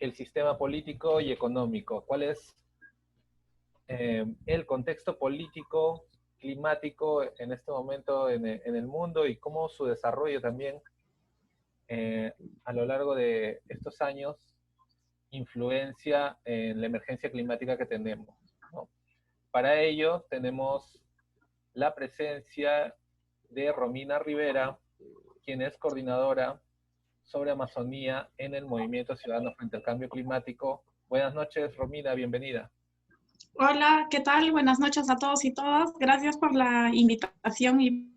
el sistema político y económico. ¿Cuál es el contexto político, climático en este momento en el mundo y cómo su desarrollo también a lo largo de estos años influencia en la emergencia climática que tenemos, ¿no? Para ello tenemos la presencia de Romina Rivera, quien es coordinadora sobre Amazonía en el Movimiento Ciudadano frente al Cambio Climático. Buenas noches, Romina, bienvenida. Hola, ¿qué tal? Buenas noches a todos y todas. Gracias por la invitación y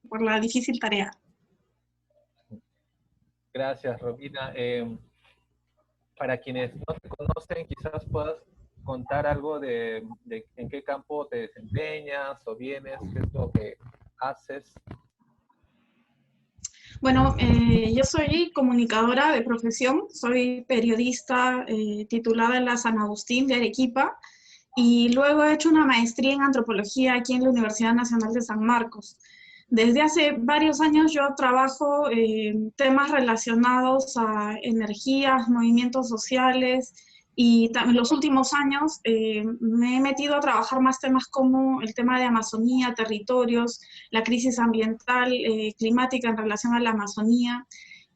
por la difícil tarea. Gracias, Romina. Para quienes no te conocen, quizás puedas contar algo de en qué campo te desempeñas o vienes, qué es lo que haces. Bueno, yo soy comunicadora de profesión, soy periodista titulada en la San Agustín de Arequipa y luego he hecho una maestría en antropología aquí en la Universidad Nacional de San Marcos. Desde hace varios años yo trabajo temas relacionados a energías, movimientos sociales y en los últimos años me he metido a trabajar más temas como el tema de Amazonía, territorios, la crisis ambiental, climática en relación a la Amazonía.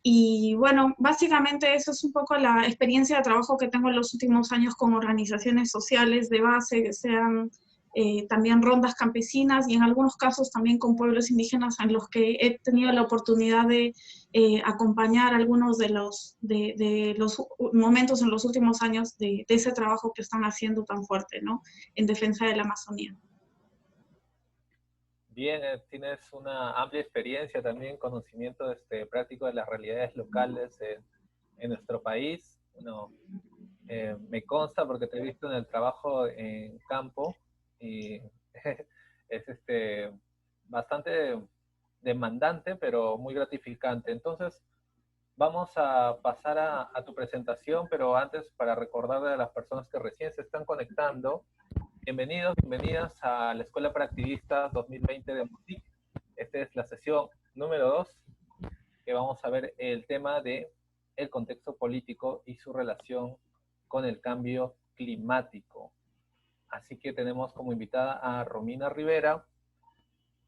Y bueno, básicamente eso es un poco la experiencia de trabajo que tengo en los últimos años con organizaciones sociales de base, que sean también rondas campesinas y en algunos casos también con pueblos indígenas en los que he tenido la oportunidad de acompañar algunos de los momentos en los últimos años de ese trabajo que están haciendo tan fuerte, ¿no? En defensa de la Amazonía. Bien, tienes una amplia experiencia también, conocimiento práctico de las realidades locales en nuestro país. Bueno, me consta porque te he visto en el trabajo en campo y es bastante demandante, pero muy gratificante. Entonces, vamos a pasar a tu presentación, pero antes para recordarle a las personas que recién se están conectando, bienvenidos, bienvenidas a la Escuela para Activistas 2020 de MOTIC. Esta es la sesión número 2, que vamos a ver el tema de el contexto político y su relación con el cambio climático. Así que tenemos como invitada a Romina Rivera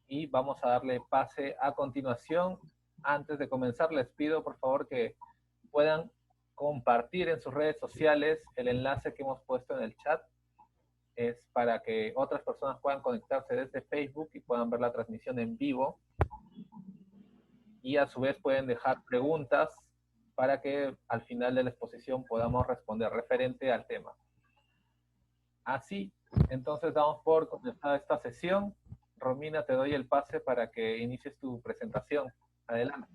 y vamos a darle pase a continuación. Antes de comenzar, les pido por favor que puedan compartir en sus redes sociales el enlace que hemos puesto en el chat. Es para que otras personas puedan conectarse desde Facebook y puedan ver la transmisión en vivo. Y a su vez pueden dejar preguntas para que al final de la exposición podamos responder referente al tema. Así, entonces damos por comenzada esta sesión. Romina, te doy el pase para que inicies tu presentación. Adelante.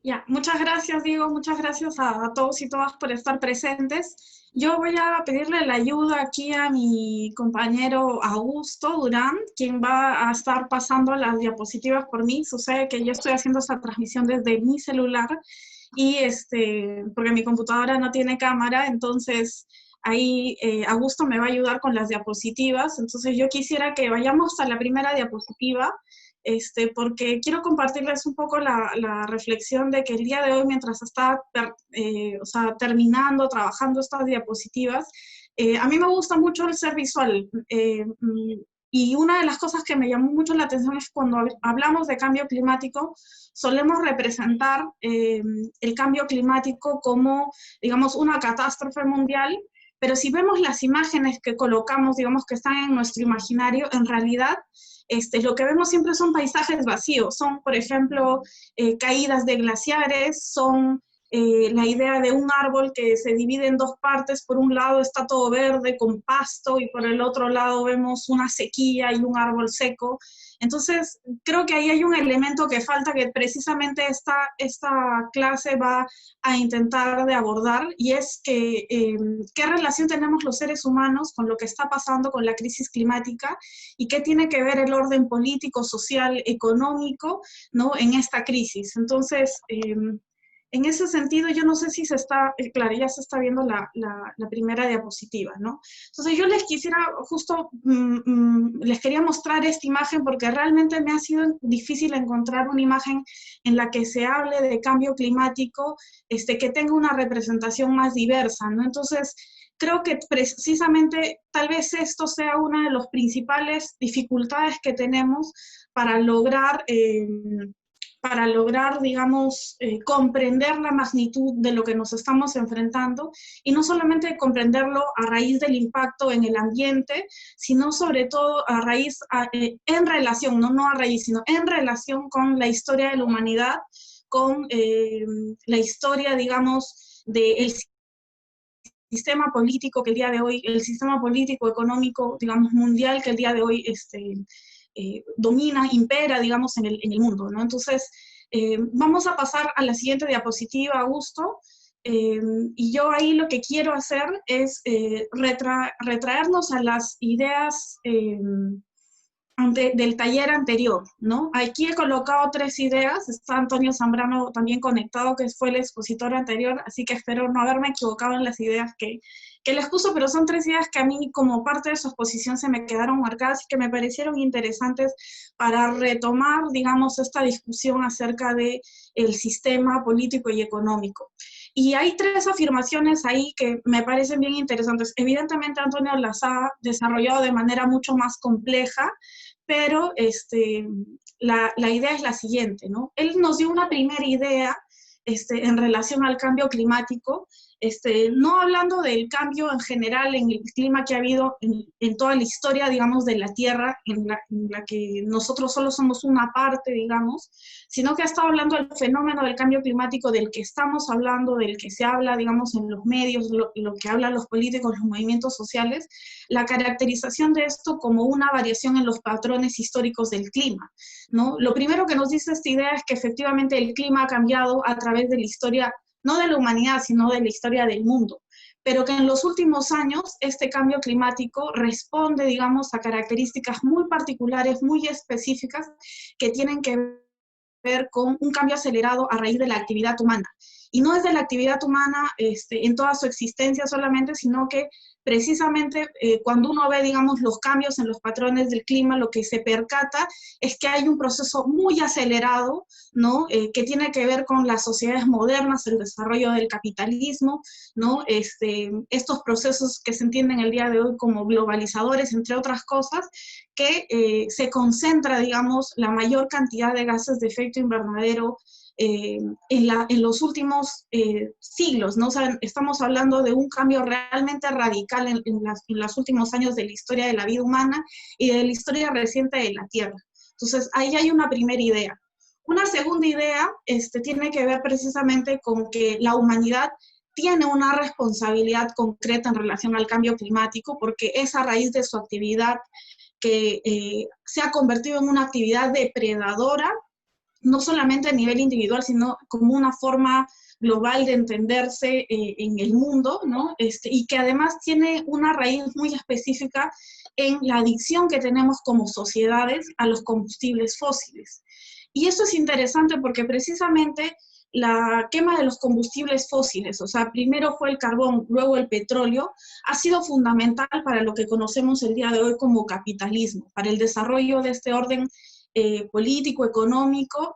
Ya, muchas gracias, Diego, muchas gracias a todos y todas por estar presentes. Yo voy a pedirle la ayuda aquí a mi compañero Augusto Durán, quien va a estar pasando las diapositivas por mí. Sucede que yo estoy haciendo esta transmisión desde mi celular y porque mi computadora no tiene cámara, entonces ahí Augusto me va a ayudar con las diapositivas. Entonces yo quisiera que vayamos a la primera diapositiva, porque quiero compartirles un poco la reflexión de que el día de hoy, mientras estaba terminando, trabajando estas diapositivas, a mí me gusta mucho el ser visual. Y una de las cosas que me llamó mucho la atención es cuando hablamos de cambio climático, solemos representar el cambio climático como, digamos, una catástrofe mundial, pero si vemos las imágenes que colocamos, digamos, que están en nuestro imaginario, en realidad lo que vemos siempre son paisajes vacíos, son, por ejemplo, caídas de glaciares, son la idea de un árbol que se divide en dos partes, por un lado está todo verde con pasto y por el otro lado vemos una sequía y un árbol seco. Entonces, creo que ahí hay un elemento que falta que precisamente esta clase va a intentar de abordar, y es que qué relación tenemos los seres humanos con lo que está pasando con la crisis climática y qué tiene que ver el orden político, social, económico, ¿no?, en esta crisis. Entonces, En ese sentido, yo no sé si se está, claro, ya se está viendo la primera diapositiva, ¿no? Entonces yo les quisiera justo, les quería mostrar esta imagen porque realmente me ha sido difícil encontrar una imagen en la que se hable de cambio climático, que tenga una representación más diversa, ¿no? Entonces, creo que precisamente tal vez esto sea una de las principales dificultades que tenemos para lograr, digamos, comprender la magnitud de lo que nos estamos enfrentando, y no solamente comprenderlo a raíz del impacto en el ambiente, sino sobre todo a raíz, en relación, no a raíz, sino en relación con la historia de la humanidad, con la historia, digamos, del sistema político que el día de hoy, el sistema político económico, digamos, mundial que el día de hoy domina, impera, digamos, en el mundo, ¿no? Entonces, vamos a pasar a la siguiente diapositiva, Augusto, y yo ahí lo que quiero hacer es retraernos a las ideas del taller anterior, ¿no? Aquí he colocado 3 ideas, está Antonio Zambrano también conectado, que fue el expositor anterior, así que espero no haberme equivocado en las ideas que les puso, pero son 3 ideas que a mí como parte de su exposición se me quedaron marcadas y que me parecieron interesantes para retomar, digamos, esta discusión acerca del sistema político y económico. Y hay 3 afirmaciones ahí que me parecen bien interesantes. Evidentemente Antonio las ha desarrollado de manera mucho más compleja, pero la idea es la siguiente, ¿no? Él nos dio una primera idea en relación al cambio climático, no hablando del cambio en general en el clima que ha habido en toda la historia, digamos, de la Tierra, en la que nosotros solo somos una parte, digamos, sino que ha estado hablando del fenómeno del cambio climático del que estamos hablando, del que se habla, digamos, en los medios, lo que hablan los políticos, los movimientos sociales, la caracterización de esto como una variación en los patrones históricos del clima, ¿no? Lo primero que nos dice esta idea es que efectivamente el clima ha cambiado a través de la historia, no de la humanidad, sino de la historia del mundo, pero que en los últimos años este cambio climático responde, digamos, a características muy particulares, muy específicas, que tienen que ver con un cambio acelerado a raíz de la actividad humana. Y no es de la actividad humana en toda su existencia solamente, sino que precisamente cuando uno ve, digamos, los cambios en los patrones del clima, lo que se percata es que hay un proceso muy acelerado, ¿no? Que tiene que ver con las sociedades modernas, el desarrollo del capitalismo, ¿no? Estos procesos que se entienden el día de hoy como globalizadores, entre otras cosas, que se concentra, digamos, la mayor cantidad de gases de efecto invernadero en los últimos siglos, ¿no? O sea, estamos hablando de un cambio realmente radical en los últimos años de la historia de la vida humana y de la historia reciente de la Tierra. Entonces, ahí hay una primera idea. Una segunda idea tiene que ver precisamente con que la humanidad tiene una responsabilidad concreta en relación al cambio climático, porque es a raíz de su actividad que se ha convertido en una actividad depredadora, no solamente a nivel individual, sino como una forma global de entenderse en el mundo, ¿no? Y que además tiene una raíz muy específica en la adicción que tenemos como sociedades a los combustibles fósiles. Y esto es interesante porque precisamente la quema de los combustibles fósiles, o sea, primero fue el carbón, luego el petróleo, ha sido fundamental para lo que conocemos el día de hoy como capitalismo, para el desarrollo de este orden político,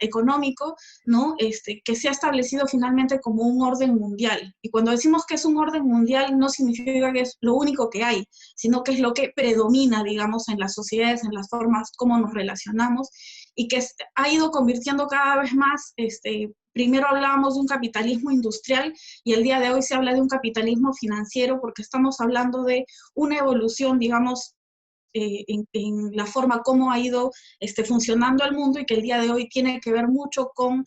económico, ¿no? Que se ha establecido finalmente como un orden mundial. Y cuando decimos que es un orden mundial, no significa que es lo único que hay, sino que es lo que predomina, digamos, en las sociedades, en las formas como nos relacionamos, y que ha ido convirtiendo cada vez más, primero hablábamos de un capitalismo industrial y el día de hoy se habla de un capitalismo financiero, porque estamos hablando de una evolución, digamos, en la forma como ha ido funcionando el mundo, y que el día de hoy tiene que ver mucho con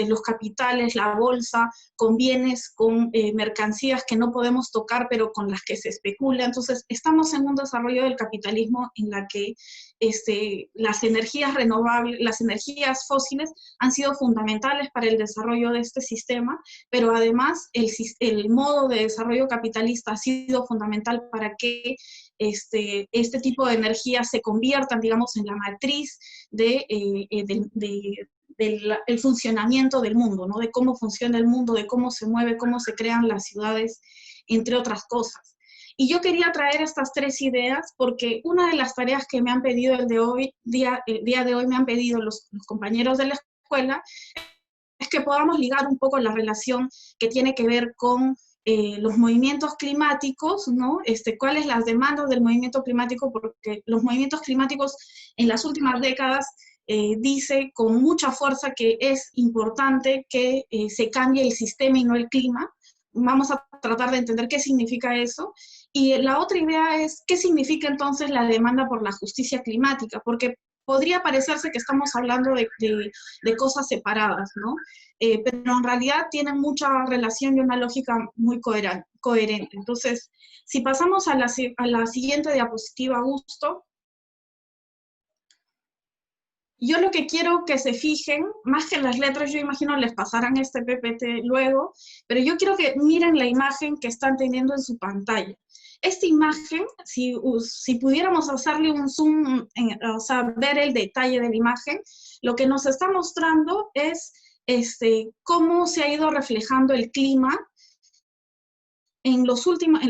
los capitales, la bolsa, con bienes, con mercancías que no podemos tocar, pero con las que se especula. Entonces, estamos en un desarrollo del capitalismo en la que las energías renovables, las energías fósiles han sido fundamentales para el desarrollo de este sistema, pero además el modo de desarrollo capitalista ha sido fundamental para que este tipo de energías se conviertan, digamos, en la matriz de el funcionamiento del mundo, ¿no? De cómo funciona el mundo, de cómo se mueve, cómo se crean las ciudades, entre otras cosas. Y yo quería traer estas tres ideas porque una de las tareas que me han pedido el día de hoy me han pedido los compañeros de la escuela es que podamos ligar un poco la relación que tiene que ver con los movimientos climáticos, ¿no? Cuáles las demandas del movimiento climático, porque los movimientos climáticos en las últimas décadas dice con mucha fuerza que es importante que se cambie el sistema y no el clima. Vamos a tratar de entender qué significa eso. Y la otra idea es qué significa entonces la demanda por la justicia climática, porque podría parecerse que estamos hablando de cosas separadas, ¿no? Pero en realidad tienen mucha relación y una lógica muy coherente. Entonces, si pasamos a la siguiente diapositiva, Augusto, yo lo que quiero que se fijen, más que en las letras, yo imagino les pasarán este PPT luego, pero yo quiero que miren la imagen que están teniendo en su pantalla. Esta imagen, si pudiéramos hacerle un zoom, o sea, ver el detalle de la imagen, lo que nos está mostrando es cómo se ha ido reflejando el clima en los últimos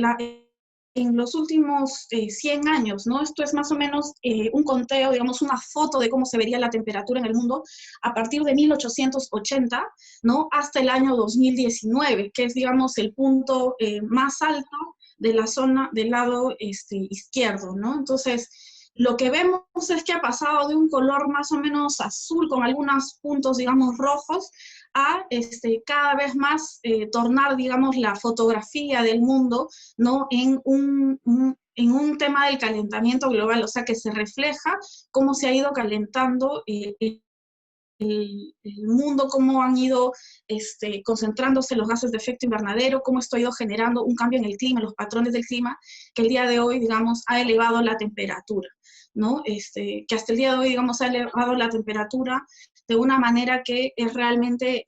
100 años, ¿no? Esto es más o menos un conteo, digamos, una foto de cómo se vería la temperatura en el mundo a partir de 1880, ¿no? Hasta el año 2019, que es, digamos, el punto más alto de la zona del lado izquierdo, ¿no? Entonces, lo que vemos es que ha pasado de un color más o menos azul con algunos puntos, digamos, rojos, a cada vez más tornar, digamos, la fotografía del mundo, ¿no? en un tema del calentamiento global, o sea, que se refleja cómo se ha ido calentando el mundo, cómo han ido concentrándose los gases de efecto invernadero, cómo esto ha ido generando un cambio en el clima, en los patrones del clima, que el día de hoy, digamos, ha elevado la temperatura, ¿no? Que hasta el día de hoy, digamos, ha elevado la temperatura de una manera que es realmente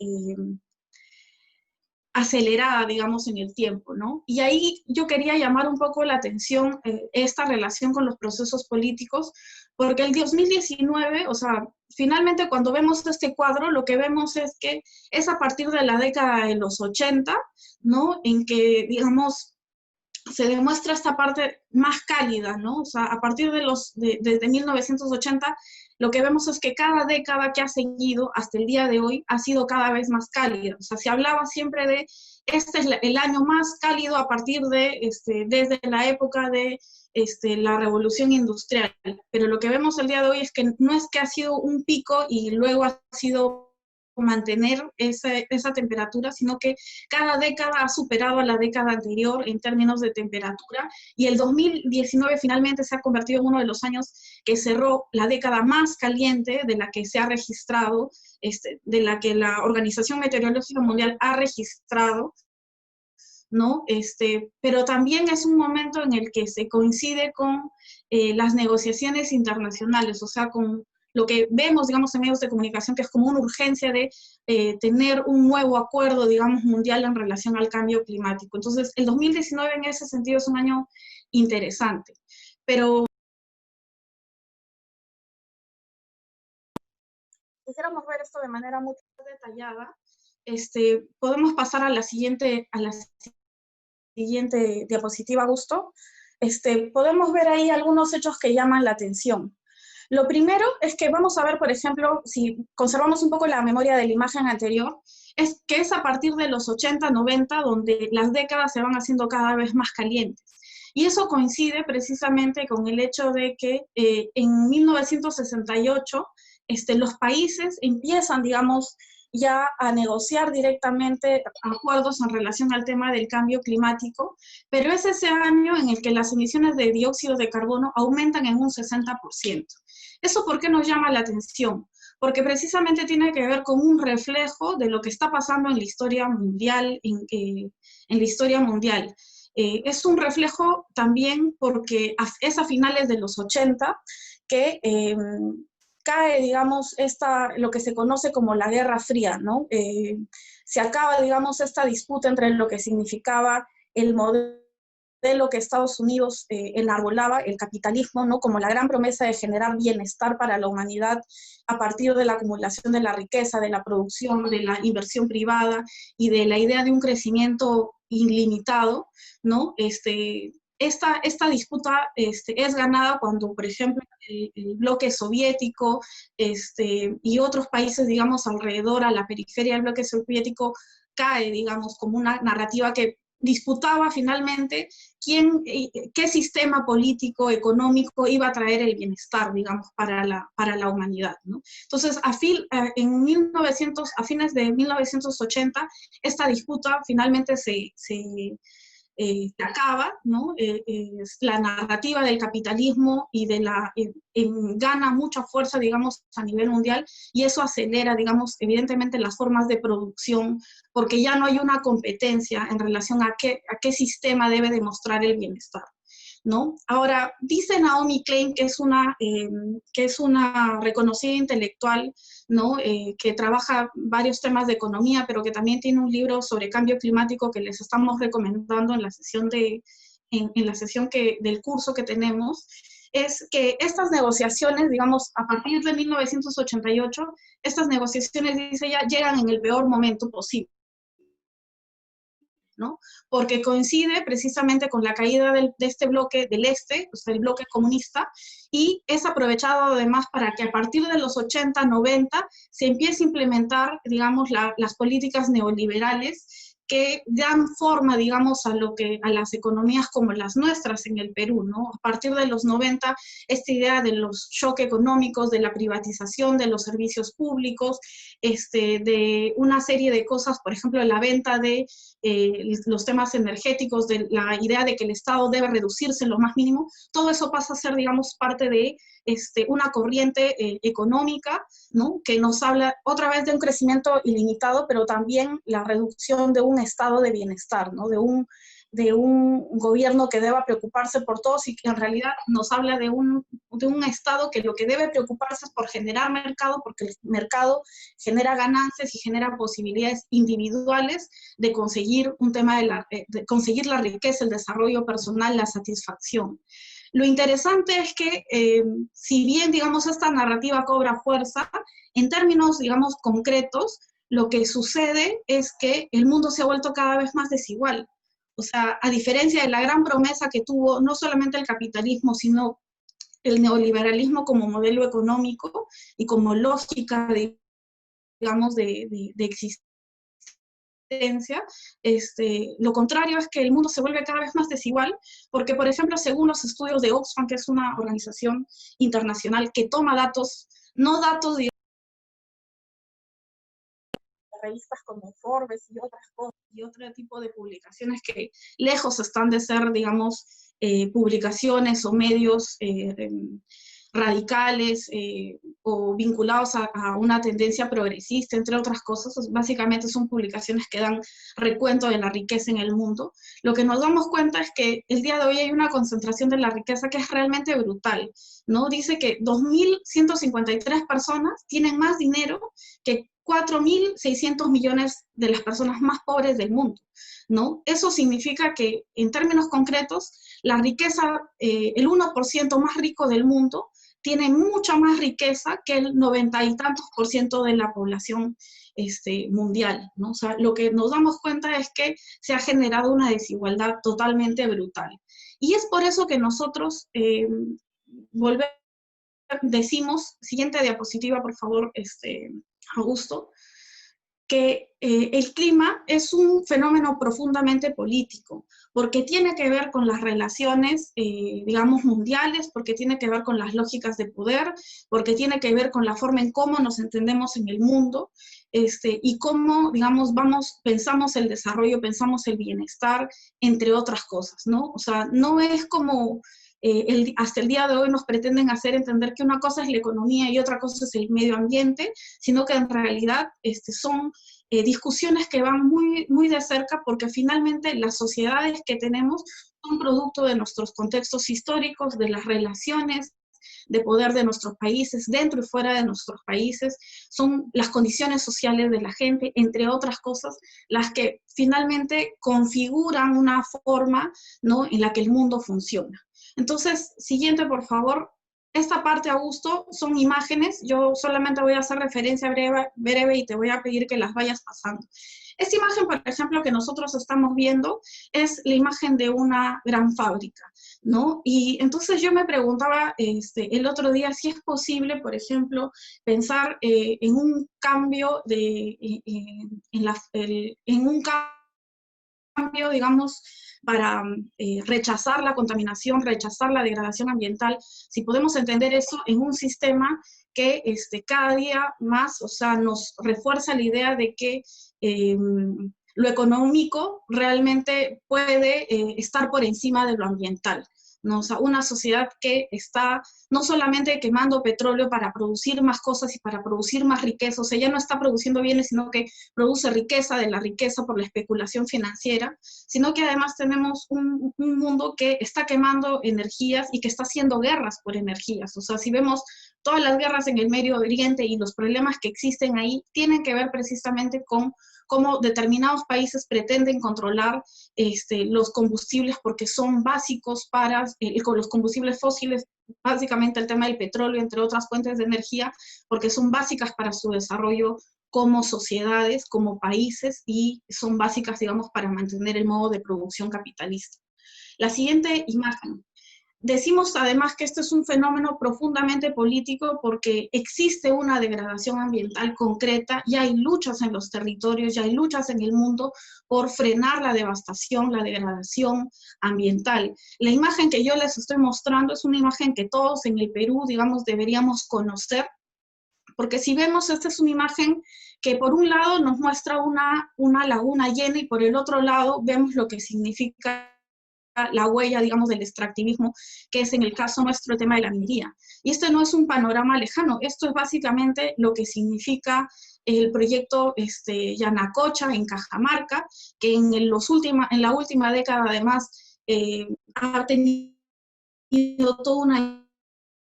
acelerada, digamos, en el tiempo, ¿no? Y ahí yo quería llamar un poco la atención esta relación con los procesos políticos, porque el 2019, o sea, finalmente cuando vemos este cuadro, lo que vemos es que es a partir de la década de los 80, ¿no? En que, digamos, se demuestra esta parte más cálida, ¿no? O sea, a partir desde 1980, lo que vemos es que cada década que ha seguido hasta el día de hoy ha sido cada vez más cálida. O sea, se hablaba siempre de, este es el año más cálido a partir de, desde la época de la revolución industrial. Pero lo que vemos el día de hoy es que no es que ha sido un pico y luego ha sido mantener esa temperatura, sino que cada década ha superado a la década anterior en términos de temperatura, y el 2019 finalmente se ha convertido en uno de los años que cerró la década más caliente de la que se ha registrado, de la que la Organización Meteorológica Mundial ha registrado, ¿no? Pero también es un momento en el que se coincide con las negociaciones internacionales, o sea, con lo que vemos, digamos, en medios de comunicación, que es como una urgencia de tener un nuevo acuerdo, digamos, mundial en relación al cambio climático. Entonces, el 2019 en ese sentido es un año interesante. Pero quisiéramos ver esto de manera mucho más detallada. Podemos pasar a la siguiente diapositiva, Augusto. Podemos ver ahí algunos hechos que llaman la atención. Lo primero es que vamos a ver, por ejemplo, si conservamos un poco la memoria de la imagen anterior, es que es a partir de los 80, 90, donde las décadas se van haciendo cada vez más calientes. Y eso coincide precisamente con el hecho de que en 1968 los países empiezan, digamos, ya a negociar directamente acuerdos en relación al tema del cambio climático, pero es ese año en el que las emisiones de dióxido de carbono aumentan en un 60%. ¿Eso por qué nos llama la atención? Porque precisamente tiene que ver con un reflejo de lo que está pasando en la historia mundial, en la historia mundial. Es un reflejo también porque es a finales de los 80 que cae, digamos, lo que se conoce como la Guerra Fría, ¿no? Se acaba, digamos, esta disputa entre lo que significaba el modelo modelo que Estados Unidos enarbolaba, el capitalismo, ¿no? Como la gran promesa de generar bienestar para la humanidad a partir de la acumulación de la riqueza, de la producción, de la inversión privada y de la idea de un crecimiento ilimitado, ¿no? Esta disputa es ganada cuando, por ejemplo, el bloque soviético y otros países, digamos, alrededor, a la periferia del bloque soviético, cae, digamos, como una narrativa que disputaba finalmente qué sistema político, económico iba a traer el bienestar, digamos, para la humanidad, ¿no? Entonces, a fines de 1980, esta disputa finalmente se acaba, ¿no? La narrativa del capitalismo y gana mucha fuerza, digamos, a nivel mundial, y eso acelera, digamos, evidentemente las formas de producción, porque ya no hay una competencia en relación a qué sistema debe demostrar el bienestar, ¿no? Ahora, dice Naomi Klein, que es una reconocida intelectual, ¿no? Que trabaja varios temas de economía, pero que también tiene un libro sobre cambio climático que les estamos recomendando en la sesión del curso que tenemos, es que estas negociaciones, digamos, a partir de 1988, estas negociaciones, dice ella, llegan en el peor momento posible, ¿no? Porque coincide precisamente con la caída de este bloque del este, o sea, el bloque comunista, y es aprovechado además para que a partir de los 80, 90 se empiece a implementar, digamos, las políticas neoliberales que dan forma, digamos, a las economías como las nuestras en el Perú, ¿no? A partir de los 90, esta idea de los shocks económicos, de la privatización de los servicios públicos, de una serie de cosas, por ejemplo, la venta de los temas energéticos, de la idea de que el Estado debe reducirse en lo más mínimo, todo eso pasa a ser, digamos, parte de una corriente económica, ¿no? Que nos habla otra vez de un crecimiento ilimitado, pero también la reducción de un estado de bienestar, ¿no? De un gobierno que deba preocuparse por todos y que en realidad nos habla de un Estado que lo que debe preocuparse es por generar mercado, porque el mercado genera ganancias y genera posibilidades individuales de conseguir de conseguir la riqueza, el desarrollo personal, la satisfacción. Lo interesante es que, si bien, digamos, esta narrativa cobra fuerza, en términos, digamos, concretos, lo que sucede es que el mundo se ha vuelto cada vez más desigual. O sea, a diferencia de la gran promesa que tuvo no solamente el capitalismo, sino el neoliberalismo como modelo económico y como lógica, digamos, de existencia, lo contrario es que el mundo se vuelve cada vez más desigual, porque, por ejemplo, según los estudios de Oxfam, que es una organización internacional que toma datos, no datos de revistas como Forbes y otras cosas, y otro tipo de publicaciones que lejos están de ser, digamos, publicaciones o medios radicales o vinculados a una tendencia progresista, entre otras cosas. Básicamente son publicaciones que dan recuento de la riqueza en el mundo. Lo que nos damos cuenta es que el día de hoy hay una concentración de la riqueza que es realmente brutal, ¿no? Dice que 2.153 personas tienen más dinero que 4.600 millones de las personas más pobres del mundo, ¿no? Eso significa que, en términos concretos, la riqueza, el 1% más rico del mundo, tiene mucha más riqueza que el 90 y tantos % de la población mundial, ¿no? O sea, lo que nos damos cuenta es que se ha generado una desigualdad totalmente brutal. Y es por eso que nosotros decimos, siguiente diapositiva, por favor, Augusto, que el clima es un fenómeno profundamente político, porque tiene que ver con las relaciones, digamos, mundiales, porque tiene que ver con las lógicas de poder, porque tiene que ver con la forma en cómo nos entendemos en el mundo, y cómo, digamos, pensamos el desarrollo, pensamos el bienestar, entre otras cosas, ¿no? O sea, no es como hasta el día de hoy nos pretenden hacer entender que una cosa es la economía y otra cosa es el medio ambiente, sino que en realidad son discusiones que van muy, muy de cerca, porque finalmente las sociedades que tenemos son producto de nuestros contextos históricos, de las relaciones de poder de nuestros países, dentro y fuera de nuestros países, son las condiciones sociales de la gente, entre otras cosas, las que finalmente configuran una forma, ¿no?, en la que el mundo funciona. Entonces, siguiente, por favor. Esta parte, Augusto, son imágenes. Yo solamente voy a hacer referencia breve y te voy a pedir que las vayas pasando. Esta imagen, por ejemplo, que nosotros estamos viendo, es la imagen de una gran fábrica, ¿no? Y entonces yo me preguntaba el otro día si es posible, por ejemplo, pensar en un cambio, en un cambio, digamos, para rechazar la contaminación, rechazar la degradación ambiental, si podemos entender eso en un sistema que cada día más, o sea, nos refuerza la idea de que lo económico realmente puede estar por encima de lo ambiental, ¿no? O sea, una sociedad que está no solamente quemando petróleo para producir más cosas y para producir más riqueza, o sea, ya no está produciendo bienes, sino que produce riqueza de la riqueza por la especulación financiera, sino que además tenemos un mundo que está quemando energías y que está haciendo guerras por energías. O sea, si vemos todas las guerras en el Medio Oriente y los problemas que existen ahí, tienen que ver precisamente con cómo determinados países pretenden controlar los combustibles porque son básicos para, con los combustibles fósiles, básicamente el tema del petróleo, entre otras fuentes de energía, porque son básicas para su desarrollo como sociedades, como países, y son básicas, digamos, para mantener el modo de producción capitalista. La siguiente imagen. Decimos además que este es un fenómeno profundamente político porque existe una degradación ambiental concreta, ya hay luchas en los territorios, ya hay luchas en el mundo por frenar la devastación, la degradación ambiental. La imagen que yo les estoy mostrando es una imagen que todos en el Perú, digamos, deberíamos conocer, porque si vemos, esta es una imagen que por un lado nos muestra una laguna llena y por el otro lado vemos lo que significa la huella, digamos, del extractivismo, que es en el caso nuestro el tema de la minería. Y este no es un panorama lejano, esto es básicamente lo que significa el proyecto Yanacocha en Cajamarca, que en la última década además ha tenido toda una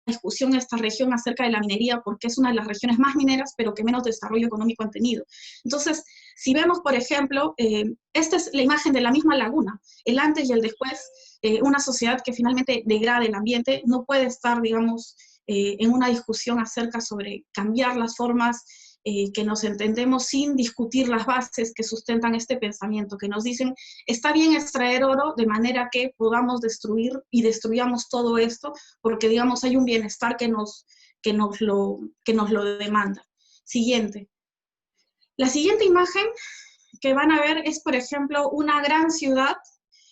discusión en esta región acerca de la minería, porque es una de las regiones más mineras, pero que menos desarrollo económico han tenido. Entonces, si vemos, por ejemplo, esta es la imagen de la misma laguna, el antes y el después, una sociedad que finalmente degrada el ambiente, no puede estar, digamos, en una discusión acerca sobre cambiar las formas que nos entendemos sin discutir las bases que sustentan este pensamiento, que nos dicen, está bien extraer oro de manera que podamos destruir y destruyamos todo esto, porque digamos hay un bienestar que nos lo demanda. Siguiente. La siguiente imagen que van a ver es, por ejemplo, una gran ciudad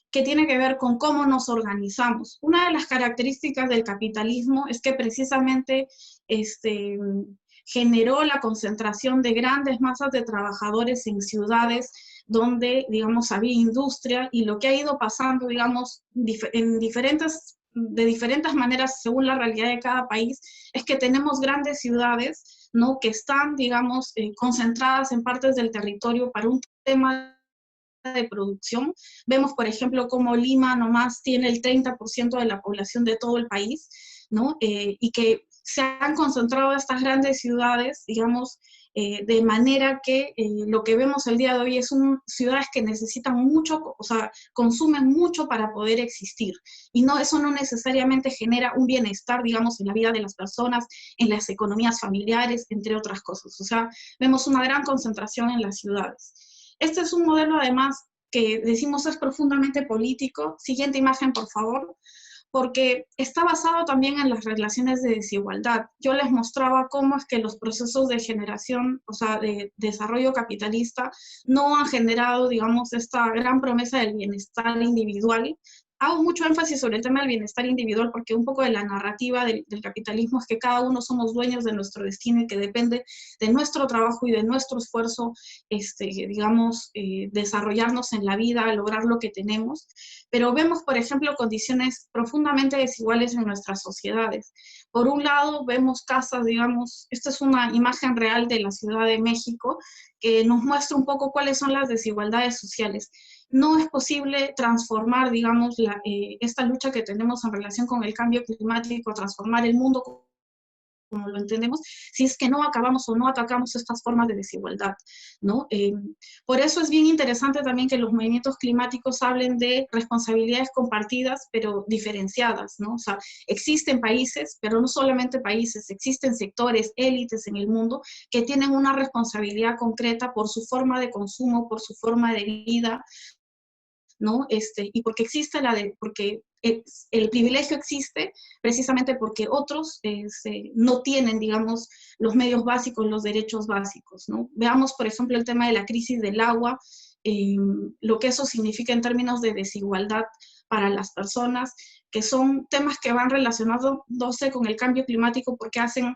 que tiene que ver con cómo nos organizamos. Una de las características del capitalismo es que precisamente generó la concentración de grandes masas de trabajadores en ciudades donde, digamos, había industria, y lo que ha ido pasando, digamos, de diferentes maneras según la realidad de cada país, es que tenemos grandes ciudades, ¿no?, que están, digamos, concentradas en partes del territorio para un tema de producción. Vemos, por ejemplo, cómo Lima nomás tiene el 30% de la población de todo el país, ¿no? Y que se han concentrado estas grandes ciudades, digamos, de manera que lo que vemos el día de hoy es ciudades que necesitan mucho, o sea, consumen mucho para poder existir. Y eso no necesariamente genera un bienestar, digamos, en la vida de las personas, en las economías familiares, entre otras cosas. O sea, vemos una gran concentración en las ciudades. Este es un modelo, además, que decimos es profundamente político. Siguiente imagen, por favor. Porque está basado también en las relaciones de desigualdad. Yo les mostraba cómo es que los procesos de generación, o sea, de desarrollo capitalista, no han generado, digamos, esta gran promesa del bienestar individual. Hago mucho énfasis sobre el tema del bienestar individual porque un poco de la narrativa del capitalismo es que cada uno somos dueños de nuestro destino y que depende de nuestro trabajo y de nuestro esfuerzo, digamos, desarrollarnos en la vida, lograr lo que tenemos. Pero vemos, por ejemplo, condiciones profundamente desiguales en nuestras sociedades. Por un lado, vemos casas, digamos, esta es una imagen real de la Ciudad de México, que nos muestra un poco cuáles son las desigualdades sociales. no es posible transformar, digamos, esta lucha que tenemos en relación con el cambio climático, transformar el mundo como lo entendemos, si es que no acabamos o no atacamos estas formas de desigualdad, ¿no? Por eso es bien interesante también que los movimientos climáticos hablen de responsabilidades compartidas, pero diferenciadas, ¿no? O sea, existen países, pero no solamente países, existen sectores, élites en el mundo que tienen una responsabilidad concreta por su forma de consumo, por su forma de vida, ¿no? Y porque existe porque el privilegio existe precisamente porque otros no tienen, digamos, los medios básicos, los derechos básicos, ¿no? Veamos, por ejemplo, el tema de la crisis del agua, lo que eso significa en términos de desigualdad para las personas, que son temas que van relacionándose con el cambio climático porque hacen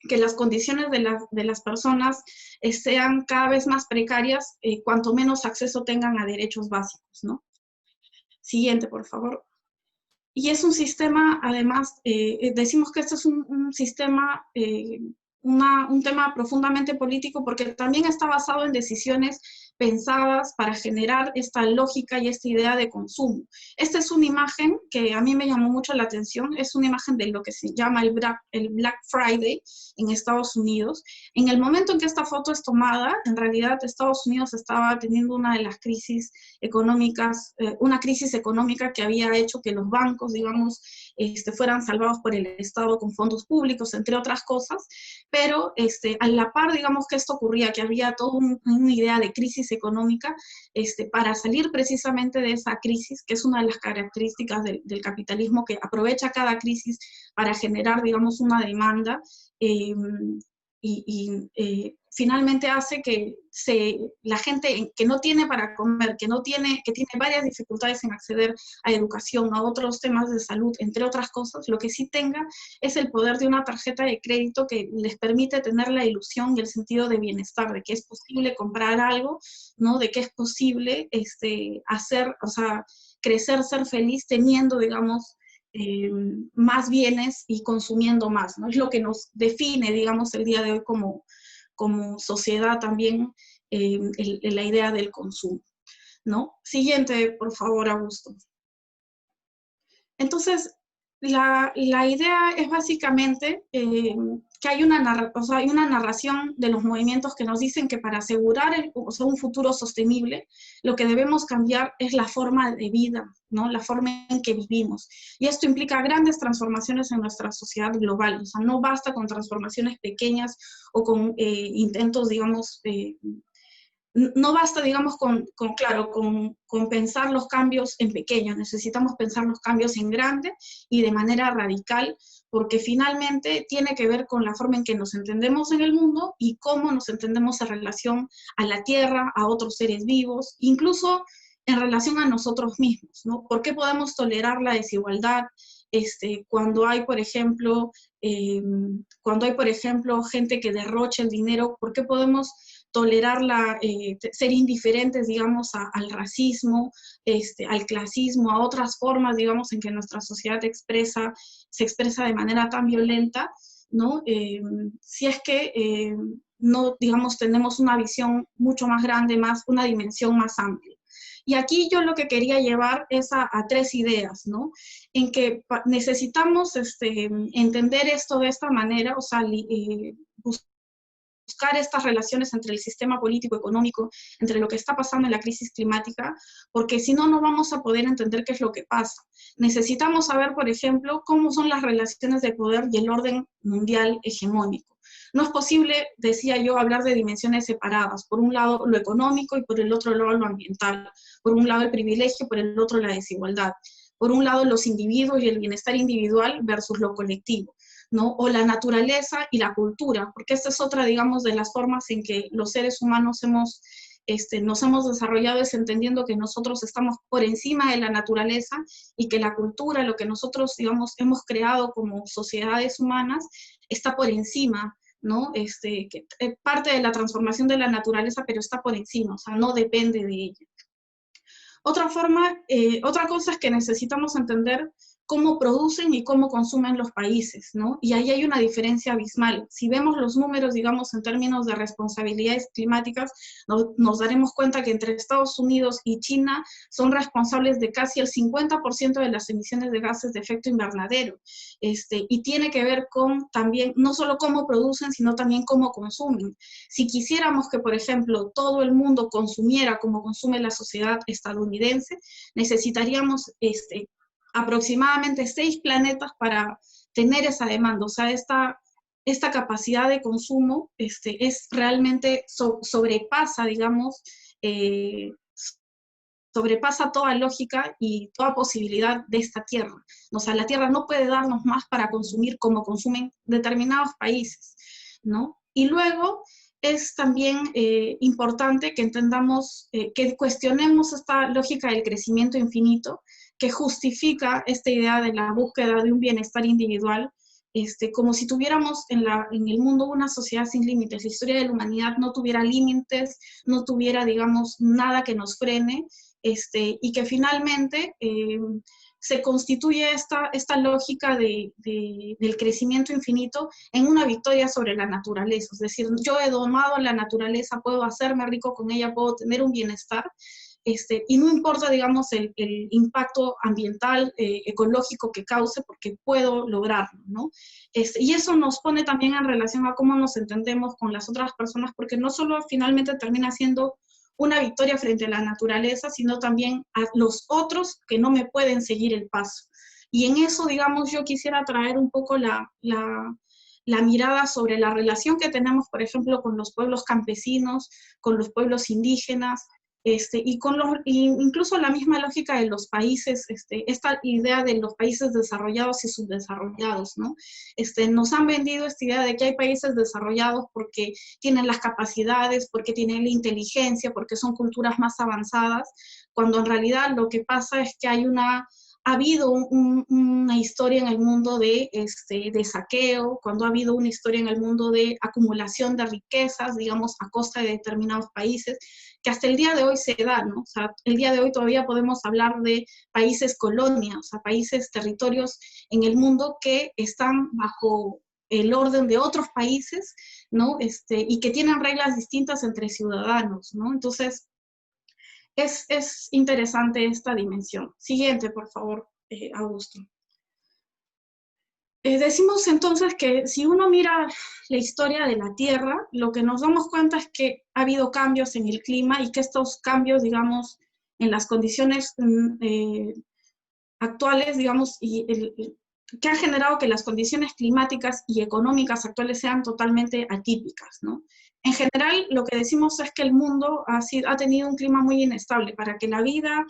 que las condiciones de las personas sean cada vez más precarias, cuanto menos acceso tengan a derechos básicos, ¿no? Siguiente, por favor. Y es un sistema, además, decimos que este es un sistema, un tema profundamente político porque también está basado en decisiones pensadas para generar esta lógica y esta idea de consumo. Esta es una imagen que a mí me llamó mucho la atención, es una imagen de lo que se llama el Black Friday en Estados Unidos. En el momento en que esta foto es tomada, en realidad Estados Unidos estaba teniendo una de las crisis económicas, una crisis económica que había hecho que los bancos, digamos, fueran salvados por el Estado con fondos públicos, entre otras cosas, pero a la par, digamos, que esto ocurría, que había toda una idea de crisis económica, para salir precisamente de esa crisis, que es una de las características del capitalismo, que aprovecha cada crisis para generar, digamos, una demanda, finalmente hace que la gente que no tiene para comer, que tiene varias dificultades en acceder a educación, a otros temas de salud, entre otras cosas, lo que sí tenga es el poder de una tarjeta de crédito que les permite tener la ilusión y el sentido de bienestar, de que es posible comprar algo, ¿no? De que es posible hacer, o sea, crecer, ser feliz teniendo, digamos, más bienes y consumiendo más, ¿no? Es lo que nos define, digamos, el día de hoy como sociedad también, la idea del consumo, ¿no? Siguiente, por favor, Augusto. Entonces, la idea es básicamente que hay una narración de los movimientos que nos dicen que para asegurar un futuro sostenible, lo que debemos cambiar es la forma de vida, ¿no? La forma en que vivimos. Y esto implica grandes transformaciones en nuestra sociedad global. O sea, no basta con transformaciones pequeñas o con intentos, digamos, no basta, digamos, con pensar los cambios en pequeño, necesitamos pensar los cambios en grande y de manera radical, porque finalmente tiene que ver con la forma en que nos entendemos en el mundo y cómo nos entendemos en relación a la tierra, a otros seres vivos, incluso en relación a nosotros mismos, ¿no? ¿Por qué podemos tolerar la desigualdad cuando hay, por ejemplo, gente que derrocha el dinero? ¿Por qué podemos tolerar ser indiferentes, digamos, al racismo, al clasismo, a otras formas, digamos, en que nuestra sociedad se expresa de manera tan violenta, ¿no? Si es que no, digamos, tenemos una visión mucho más grande, una dimensión más amplia. Y aquí yo lo que quería llevar es a tres ideas, ¿no? En que necesitamos entender esto de esta manera, o sea, buscar estas relaciones entre el sistema político, económico, entre lo que está pasando en la crisis climática, porque si no, no vamos a poder entender qué es lo que pasa. Necesitamos saber, por ejemplo, cómo son las relaciones de poder y el orden mundial hegemónico. No es posible, decía yo, hablar de dimensiones separadas. Por un lado, lo económico y por el otro lado, lo ambiental. Por un lado, el privilegio, por el otro, la desigualdad. Por un lado, los individuos y el bienestar individual versus lo colectivo, ¿no? O la naturaleza y la cultura, porque esta es otra, digamos, de las formas en que los seres humanos nos hemos desarrollado, es entendiendo que nosotros estamos por encima de la naturaleza y que la cultura, lo que nosotros, digamos, hemos creado como sociedades humanas, está por encima, ¿no? Que parte de la transformación de la naturaleza, pero está por encima, o sea, no depende de ella. Otra cosa es que necesitamos entender cómo producen y cómo consumen los países, ¿no? Y ahí hay una diferencia abismal. Si vemos los números, digamos, en términos de responsabilidades climáticas, nos daremos cuenta que entre Estados Unidos y China son responsables de casi el 50% de las emisiones de gases de efecto invernadero. Y tiene que ver con también, no solo cómo producen, sino también cómo consumen. Si quisiéramos que, por ejemplo, todo el mundo consumiera como consume la sociedad estadounidense, necesitaríamos aproximadamente 6 planetas para tener esa demanda. O sea, esta capacidad de consumo es realmente sobrepasa, digamos, sobrepasa toda lógica y toda posibilidad de esta tierra. O sea, la tierra no puede darnos más para consumir como consumen determinados países, ¿no? Y luego es también importante que entendamos, que cuestionemos esta lógica del crecimiento infinito, que justifica esta idea de la búsqueda de un bienestar individual, como si tuviéramos en el mundo una sociedad sin límites. La historia de la humanidad no tuviera límites, no tuviera, digamos, nada que nos frene, y que finalmente se constituye esta lógica del crecimiento infinito en una victoria sobre la naturaleza. Es decir, yo he domado la naturaleza, puedo hacerme rico con ella, puedo tener un bienestar, y no importa, digamos, el impacto ambiental, ecológico que cause, porque puedo lograrlo, ¿no? Y eso nos pone también en relación a cómo nos entendemos con las otras personas, porque no solo finalmente termina siendo una victoria frente a la naturaleza, sino también a los otros que no me pueden seguir el paso. Y en eso, digamos, yo quisiera traer un poco la mirada sobre la relación que tenemos, por ejemplo, con los pueblos campesinos, con los pueblos indígenas, incluso la misma lógica de los países, esta idea de los países desarrollados y subdesarrollados, ¿no? Nos han vendido esta idea de que hay países desarrollados porque tienen las capacidades, porque tienen la inteligencia, porque son culturas más avanzadas, cuando en realidad lo que pasa es que ha habido una historia en el mundo de saqueo, cuando ha habido una historia en el mundo de acumulación de riquezas, digamos, a costa de determinados países, que hasta el día de hoy se da, ¿no? O sea, el día de hoy todavía podemos hablar de países colonias, o sea, países, territorios en el mundo que están bajo el orden de otros países, ¿no? Y que tienen reglas distintas entre ciudadanos, ¿no? Entonces, es interesante esta dimensión. Siguiente, por favor, Augusto. Decimos entonces que si uno mira la historia de la Tierra, lo que nos damos cuenta es que ha habido cambios en el clima y que estos cambios, digamos, en las condiciones actuales, digamos, que han generado que las condiciones climáticas y económicas actuales sean totalmente atípicas, ¿no? En general, lo que decimos es que el mundo ha tenido un clima muy inestable. Para que la vida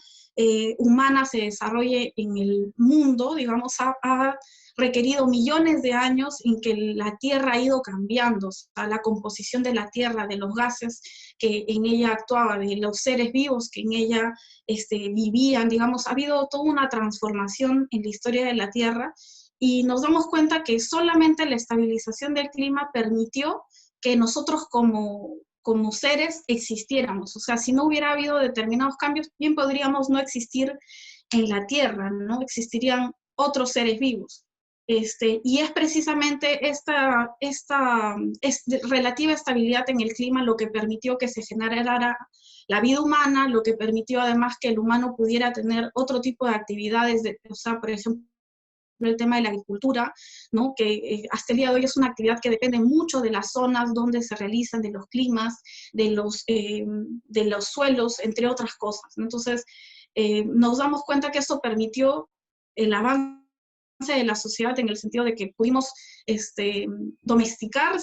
humana se desarrolle en el mundo, digamos, ha requerido millones de años en que la Tierra ha ido cambiando, o sea, la composición de la Tierra, de los gases que en ella actuaban, de los seres vivos que en ella vivían, digamos, ha habido toda una transformación en la historia de la Tierra, y nos damos cuenta que solamente la estabilización del clima permitió que nosotros como seres existiéramos. O sea, si no hubiera habido determinados cambios, bien podríamos no existir en la Tierra, ¿no? Existirían otros seres vivos. Y es precisamente esta relativa estabilidad en el clima lo que permitió que se generara la vida humana, lo que permitió además que el humano pudiera tener otro tipo de actividades, o sea, por ejemplo, el tema de la agricultura, ¿no? Que hasta el día de hoy es una actividad que depende mucho de las zonas donde se realizan, de los climas, de los suelos, entre otras cosas, ¿no? Entonces, nos damos cuenta que eso permitió el avance de la sociedad en el sentido de que pudimos domesticar,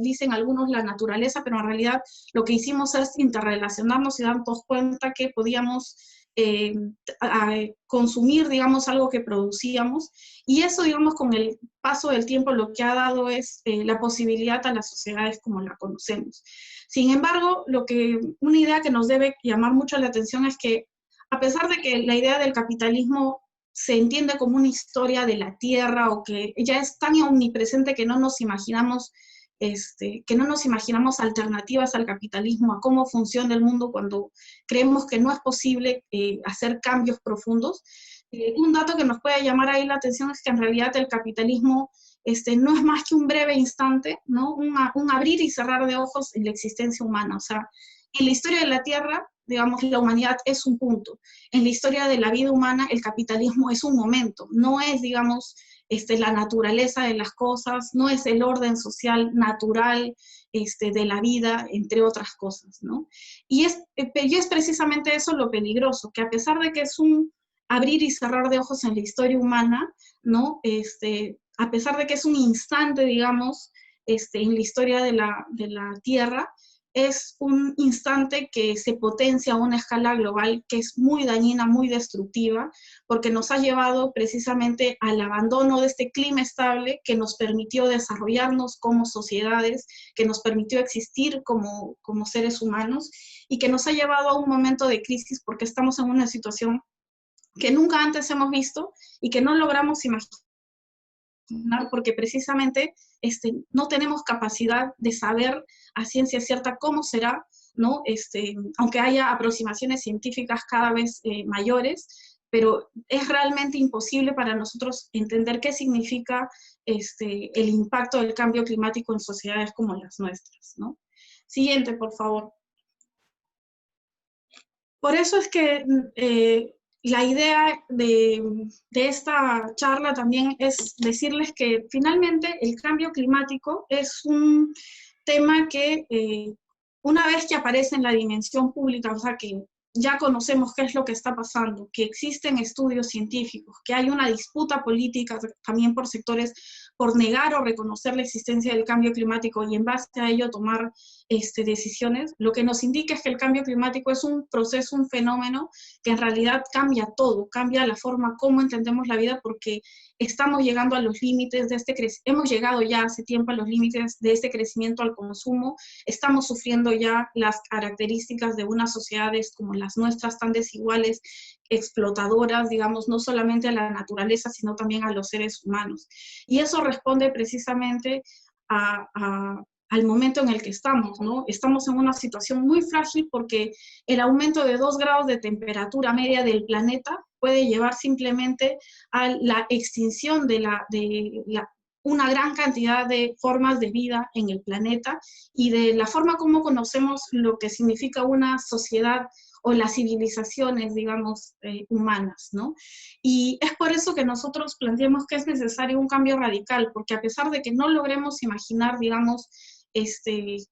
dicen algunos, la naturaleza, pero en realidad lo que hicimos es interrelacionarnos y darnos cuenta que podíamos consumir, digamos, algo que producíamos, y eso, digamos, con el paso del tiempo lo que ha dado es la posibilidad a las sociedades como la conocemos. Sin embargo, una idea que nos debe llamar mucho la atención es que, a pesar de que la idea del capitalismo se entiende como una historia de la tierra, o que ya es tan omnipresente que no nos imaginamos alternativas al capitalismo, a cómo funciona el mundo cuando creemos que no es posible hacer cambios profundos, Un dato que nos puede llamar ahí la atención es que en realidad el capitalismo no es más que un breve instante, ¿no? Un abrir y cerrar de ojos en la existencia humana. O sea, en la historia de la Tierra, digamos, la humanidad es un punto. En la historia de la vida humana, el capitalismo es un momento. No es, digamos, la naturaleza de las cosas, no es el orden social natural de la vida, entre otras cosas, ¿no? Y es precisamente eso lo peligroso, que a pesar de que es un abrir y cerrar de ojos en la historia humana, ¿no? A pesar de que es un instante, digamos, en la historia de la Tierra, es un instante que se potencia a una escala global que es muy dañina, muy destructiva, porque nos ha llevado precisamente al abandono de este clima estable que nos permitió desarrollarnos como sociedades, que nos permitió existir como seres humanos, y que nos ha llevado a un momento de crisis porque estamos en una situación que nunca antes hemos visto y que no logramos imaginar porque precisamente no tenemos capacidad de saber a ciencia cierta cómo será, ¿no? Aunque haya aproximaciones científicas cada vez mayores, pero es realmente imposible para nosotros entender qué significa el impacto del cambio climático en sociedades como las nuestras, ¿no? Siguiente, por favor. Por eso es que la idea de esta charla también es decirles que finalmente el cambio climático es un tema que una vez que aparece en la dimensión pública, o sea que ya conocemos qué es lo que está pasando, que existen estudios científicos, que hay una disputa política también por sectores por negar o reconocer la existencia del cambio climático y en base a ello tomar decisiones, lo que nos indica es que el cambio climático es un proceso, un fenómeno que en realidad cambia todo, cambia la forma como entendemos la vida porque estamos llegando a los límites de hemos llegado ya hace tiempo a los límites de este crecimiento al consumo, estamos sufriendo ya las características de unas sociedades como las nuestras tan desiguales, explotadoras, digamos, no solamente a la naturaleza, sino también a los seres humanos. Y eso responde precisamente al momento en el que estamos, ¿no? Estamos en una situación muy frágil porque el aumento de 2 grados de temperatura media del planeta puede llevar simplemente a la extinción de una gran cantidad de formas de vida en el planeta y de la forma como conocemos lo que significa una sociedad o las civilizaciones, digamos, humanas, ¿no? Y es por eso que nosotros planteamos que es necesario un cambio radical, porque a pesar de que no logremos imaginar, digamos,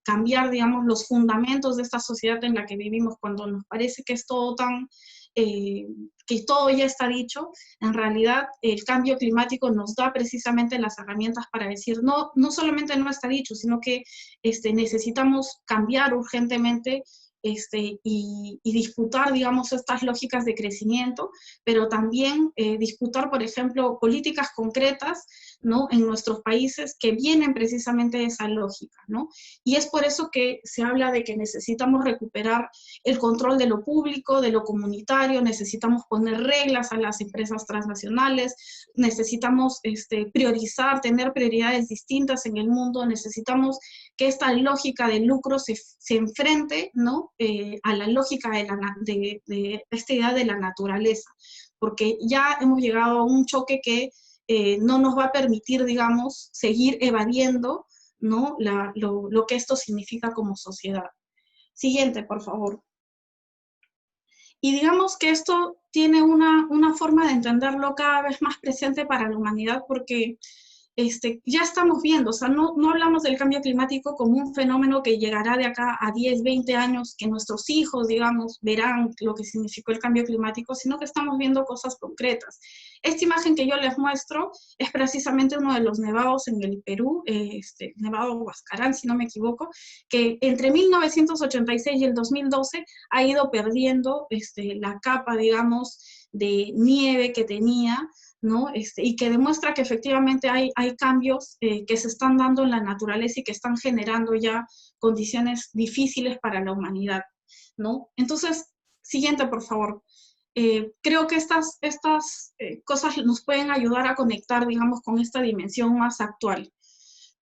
cambiar, digamos, los fundamentos de esta sociedad en la que vivimos, cuando nos parece que es todo tan, que todo ya está dicho, en realidad el cambio climático nos da precisamente las herramientas para decir, no solamente no está dicho, sino que necesitamos cambiar urgentemente y disputar, digamos, estas lógicas de crecimiento, pero también disputar, por ejemplo, políticas concretas, ¿no? En nuestros países que vienen precisamente de esa lógica, ¿no? Y es por eso que se habla de que necesitamos recuperar el control de lo público, de lo comunitario, necesitamos poner reglas a las empresas transnacionales, necesitamos priorizar, tener prioridades distintas en el mundo, necesitamos que esta lógica de lucro se enfrente, ¿no? A la lógica de esta idea de la naturaleza, porque ya hemos llegado a un choque que no nos va a permitir, digamos, seguir evadiendo, ¿no? lo que esto significa como sociedad. Siguiente, por favor. Y digamos que esto tiene una forma de entenderlo cada vez más presente para la humanidad porque ya estamos viendo, o sea, no hablamos del cambio climático como un fenómeno que llegará de acá a 10, 20 años, que nuestros hijos, digamos, verán lo que significó el cambio climático, sino que estamos viendo cosas concretas. Esta imagen que yo les muestro es precisamente uno de los nevados en el Perú, Nevado Huascarán, si no me equivoco, que entre 1986 y el 2012 ha ido perdiendo la capa, digamos, de nieve que tenía, ¿no? Y que demuestra que efectivamente hay cambios que se están dando en la naturaleza y que están generando ya condiciones difíciles para la humanidad, ¿no? Entonces, siguiente, por favor. Creo que estas cosas nos pueden ayudar a conectar, digamos, con esta dimensión más actual.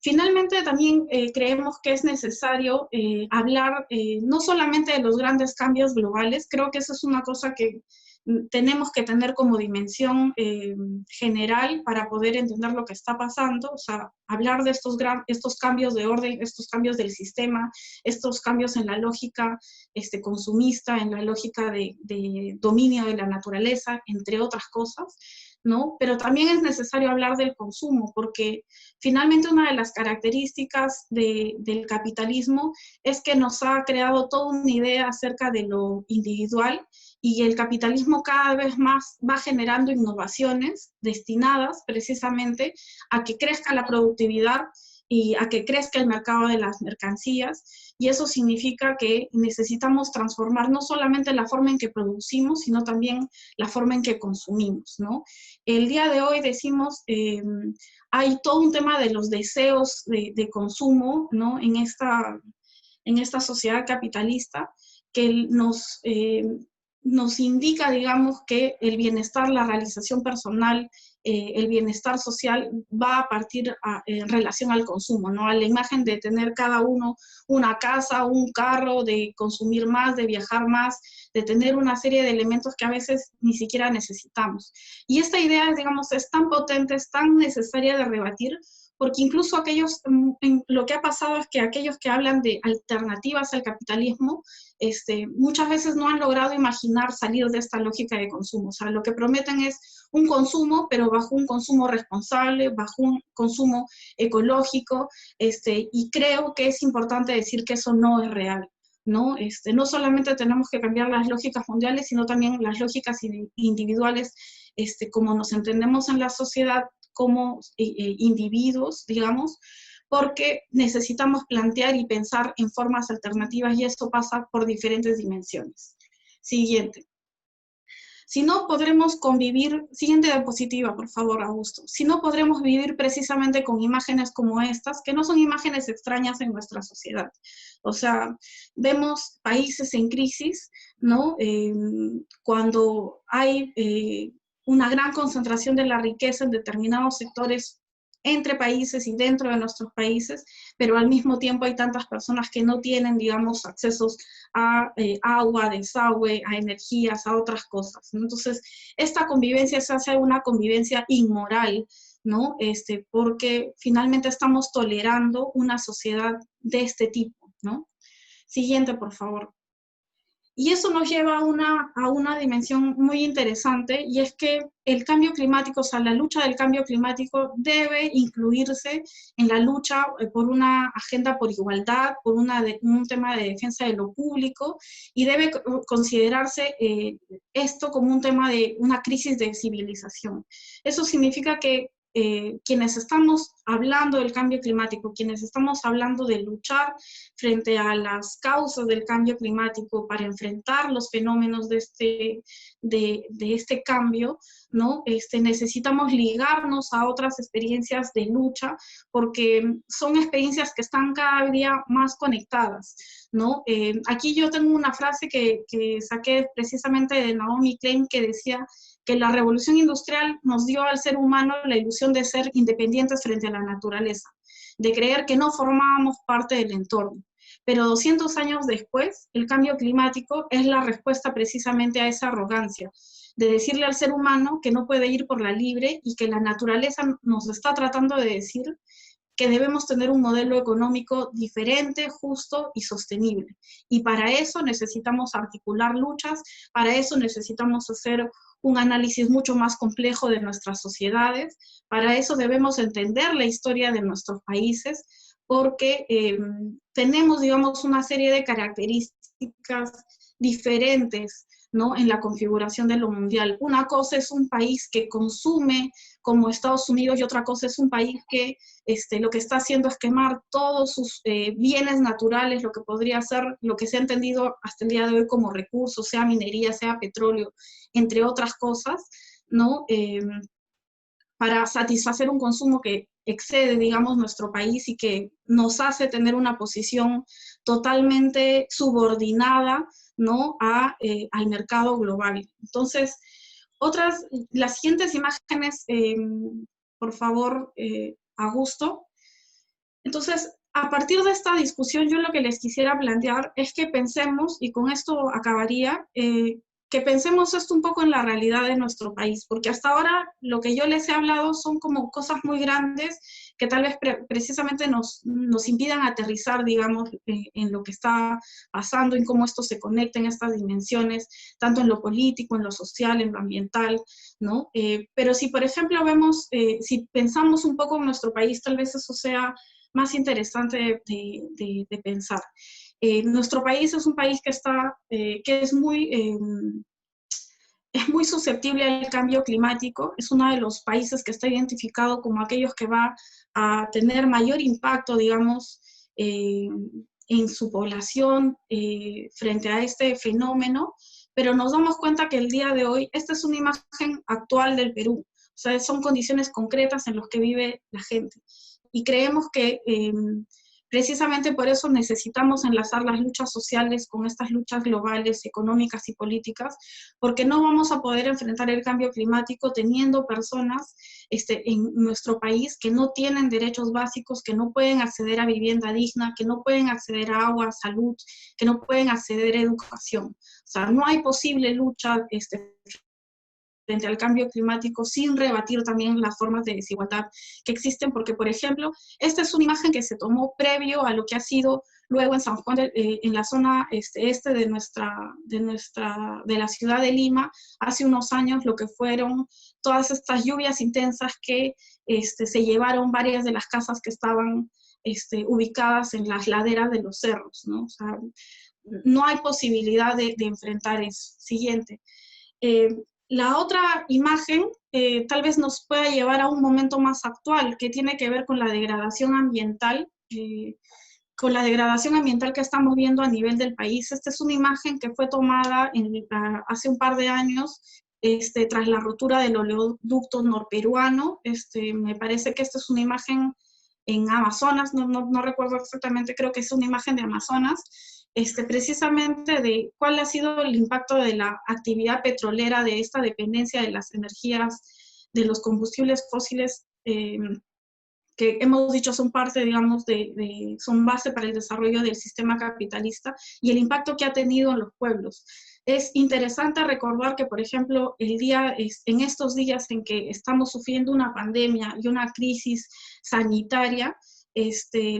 Finalmente, también creemos que es necesario hablar no solamente de los grandes cambios globales, creo que eso es una cosa que tenemos que tener como dimensión general para poder entender lo que está pasando, o sea, hablar de estos cambios de orden, estos cambios del sistema, estos cambios en la lógica consumista, en la lógica de dominio de la naturaleza, entre otras cosas, ¿no? Pero también es necesario hablar del consumo, porque finalmente una de las características del capitalismo es que nos ha creado toda una idea acerca de lo individual, y el capitalismo cada vez más va generando innovaciones destinadas precisamente a que crezca la productividad y a que crezca el mercado de las mercancías, y eso significa que necesitamos transformar no solamente la forma en que producimos, sino también la forma en que consumimos, ¿no? El día de hoy decimos, hay todo un tema de los deseos de consumo, ¿no? En esta sociedad capitalista que nos indica, digamos, que el bienestar, la realización personal, el bienestar social va a partir en relación al consumo, ¿no? A la imagen de tener cada uno una casa, un carro, de consumir más, de viajar más, de tener una serie de elementos que a veces ni siquiera necesitamos. Y esta idea, digamos, es tan potente, es tan necesaria de rebatir, porque incluso lo que ha pasado es que aquellos que hablan de alternativas al capitalismo, muchas veces no han logrado imaginar salir de esta lógica de consumo. O sea, lo que prometen es un consumo, pero bajo un consumo responsable, bajo un consumo ecológico, y creo que es importante decir que eso no es real, ¿no? No solamente tenemos que cambiar las lógicas mundiales, sino también las lógicas individuales, como nos entendemos en la sociedad, como individuos, digamos, porque necesitamos plantear y pensar en formas alternativas, y esto pasa por diferentes dimensiones. Siguiente. Si no podremos convivir, siguiente diapositiva, por favor, Augusto. Si no podremos vivir precisamente con imágenes como estas, que no son imágenes extrañas en nuestra sociedad. O sea, vemos países en crisis, ¿no? Cuando hay una gran concentración de la riqueza en determinados sectores entre países y dentro de nuestros países, pero al mismo tiempo hay tantas personas que no tienen, digamos, accesos a agua, desagüe, a energías, a otras cosas, ¿no? Entonces, esta convivencia se hace una convivencia inmoral, ¿no? Porque finalmente estamos tolerando una sociedad de este tipo, ¿no? Siguiente, por favor. Y eso nos lleva a una dimensión muy interesante, y es que el cambio climático, o sea, la lucha del cambio climático debe incluirse en la lucha por una agenda por igualdad, por un tema de defensa de lo público, y debe considerarse esto como un tema de una crisis de civilización. Eso significa que quienes estamos hablando del cambio climático, quienes estamos hablando de luchar frente a las causas del cambio climático para enfrentar los fenómenos de este cambio, ¿no? Necesitamos ligarnos a otras experiencias de lucha, porque son experiencias que están cada día más conectadas, ¿no? Aquí yo tengo una frase que saqué precisamente de Naomi Klein, que decía que la revolución industrial nos dio al ser humano la ilusión de ser independientes frente a la naturaleza, de creer que no formábamos parte del entorno. Pero 200 años después, el cambio climático es la respuesta precisamente a esa arrogancia, de decirle al ser humano que no puede ir por la libre, y que la naturaleza nos está tratando de decir que debemos tener un modelo económico diferente, justo y sostenible. Y para eso necesitamos articular luchas, para eso necesitamos hacer un análisis mucho más complejo de nuestras sociedades, para eso debemos entender la historia de nuestros países, porque tenemos, digamos, una serie de características diferentes, ¿no? En la configuración de lo mundial. Una cosa es un país que consume como Estados Unidos, y otra cosa es un país que lo que está haciendo es quemar todos sus bienes naturales, lo que podría ser lo que se ha entendido hasta el día de hoy como recursos, sea minería, sea petróleo, entre otras cosas, ¿no? Para satisfacer un consumo que excede, digamos, nuestro país, y que nos hace tener una posición totalmente subordinada, ¿no? Al mercado global. Entonces, las siguientes imágenes, por favor, Augusto. Entonces, a partir de esta discusión, yo lo que les quisiera plantear es que pensemos, y con esto acabaría, que pensemos esto un poco en la realidad de nuestro país, porque hasta ahora lo que yo les he hablado son como cosas muy grandes que tal vez precisamente nos impidan aterrizar, digamos, en lo que está pasando, en cómo esto se conecta en estas dimensiones, tanto en lo político, en lo social, en lo ambiental, ¿no? Pero si, por ejemplo, vemos, si pensamos un poco en nuestro país, tal vez eso sea más interesante de pensar. Nuestro país es un país que está, que es muy susceptible al cambio climático, es uno de los países que está identificado como aquellos que va a tener mayor impacto, digamos, en su población frente a este fenómeno, pero nos damos cuenta que el día de hoy, esta es una imagen actual del Perú, o sea, son condiciones concretas en las que vive la gente. Y creemos que precisamente por eso necesitamos enlazar las luchas sociales con estas luchas globales, económicas y políticas, porque no vamos a poder enfrentar el cambio climático teniendo personas en nuestro país que no tienen derechos básicos, que no pueden acceder a vivienda digna, que no pueden acceder a agua, salud, que no pueden acceder a educación. O sea, no hay posible lucha frente al cambio climático sin rebatir también las formas de desigualdad que existen, porque, por ejemplo, esta es una imagen que se tomó previo a lo que ha sido luego en San Juan, en la zona de la ciudad de Lima, hace unos años, lo que fueron todas estas lluvias intensas que se llevaron varias de las casas que estaban ubicadas en las laderas de los cerros, ¿no? O sea, no hay posibilidad de enfrentar eso. Siguiente. La otra imagen tal vez nos pueda llevar a un momento más actual, que tiene que ver con la degradación ambiental, que estamos viendo a nivel del país. Esta es una imagen que fue tomada hace un par de años, tras la rotura del oleoducto norperuano. Me parece que esta es una imagen en Amazonas, no recuerdo exactamente, creo que es una imagen de Amazonas, precisamente de cuál ha sido el impacto de la actividad petrolera, de esta dependencia de las energías, de los combustibles fósiles, que hemos dicho son parte, digamos, son base para el desarrollo del sistema capitalista, y el impacto que ha tenido en los pueblos. Es interesante recordar que, por ejemplo, en estos días en que estamos sufriendo una pandemia y una crisis sanitaria,